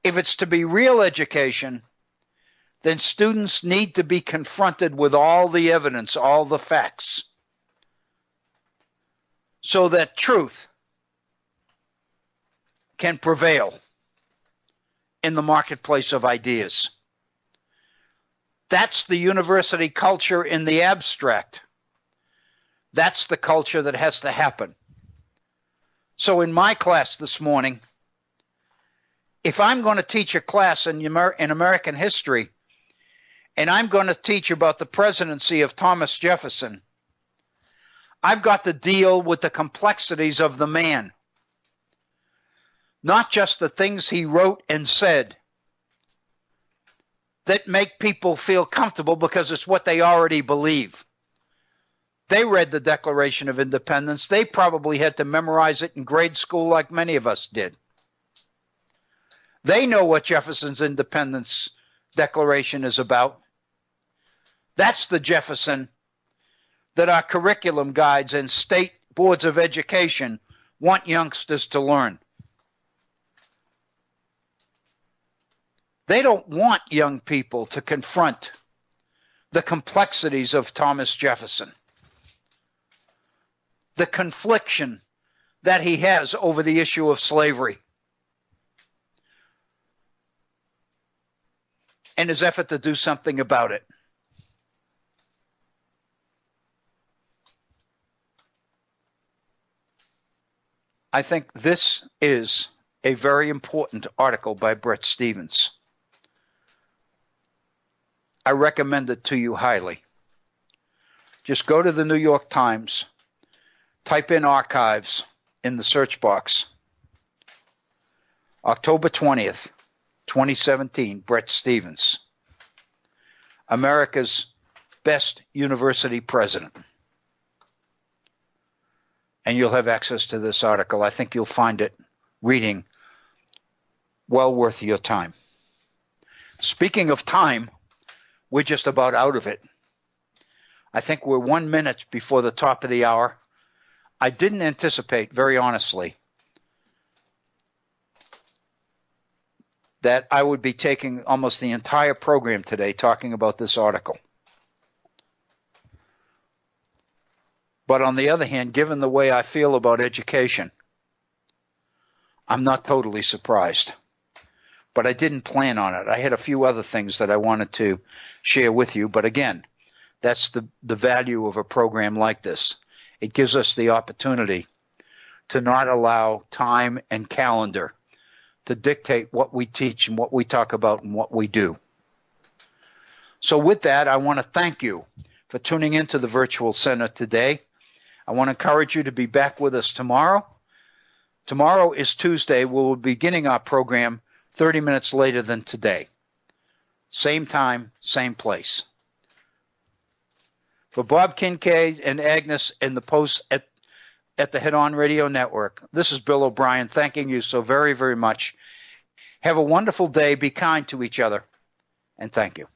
If it's to be real education, then students need to be confronted with all the evidence, all the facts, so that truth can prevail in the marketplace of ideas. That's the university culture in the abstract. That's the culture that has to happen. So in my class this morning, if I'm going to teach a class in American history, and I'm going to teach about the presidency of Thomas Jefferson, I've got to deal with the complexities of the man, not just the things he wrote and said that make people feel comfortable because it's what they already believe. They read the Declaration of Independence. They probably had to memorize it in grade school like many of us did. They know what Jefferson's Independence Declaration is about. That's the Jefferson that our curriculum guides and state boards of education want youngsters to learn. They don't want young people to confront the complexities of Thomas Jefferson, the confliction that he has over the issue of slavery, and his effort to do something about it. I think this is a very important article by Bret Stephens. I recommend it to you highly. Just go to the New York Times, type in archives in the search box. October 20th, 2017, Bret Stephens, America's best university president. And you'll have access to this article. I think you'll find it reading well worth your time. Speaking of time, we're just about out of it. I think we're 1 minute before the top of the hour. I didn't anticipate, very honestly, that I would be taking almost the entire program today talking about this article. But on the other hand, given the way I feel about education, I'm not totally surprised. But I didn't plan on it. I had a few other things that I wanted to share with you. But again, that's the value of a program like this. It gives us the opportunity to not allow time and calendar to dictate what we teach and what we talk about and what we do. So with that, I want to thank you for tuning into the Virtual Center today. I want to encourage you to be back with us tomorrow. Tomorrow is Tuesday. We'll be beginning our program 30 minutes later than today. Same time, same place. For Bob Kincaid and Agnes in the post at the Head On Radio Network, this is Bill O'Brien thanking you so very, very much. Have a wonderful day. Be kind to each other. And thank you.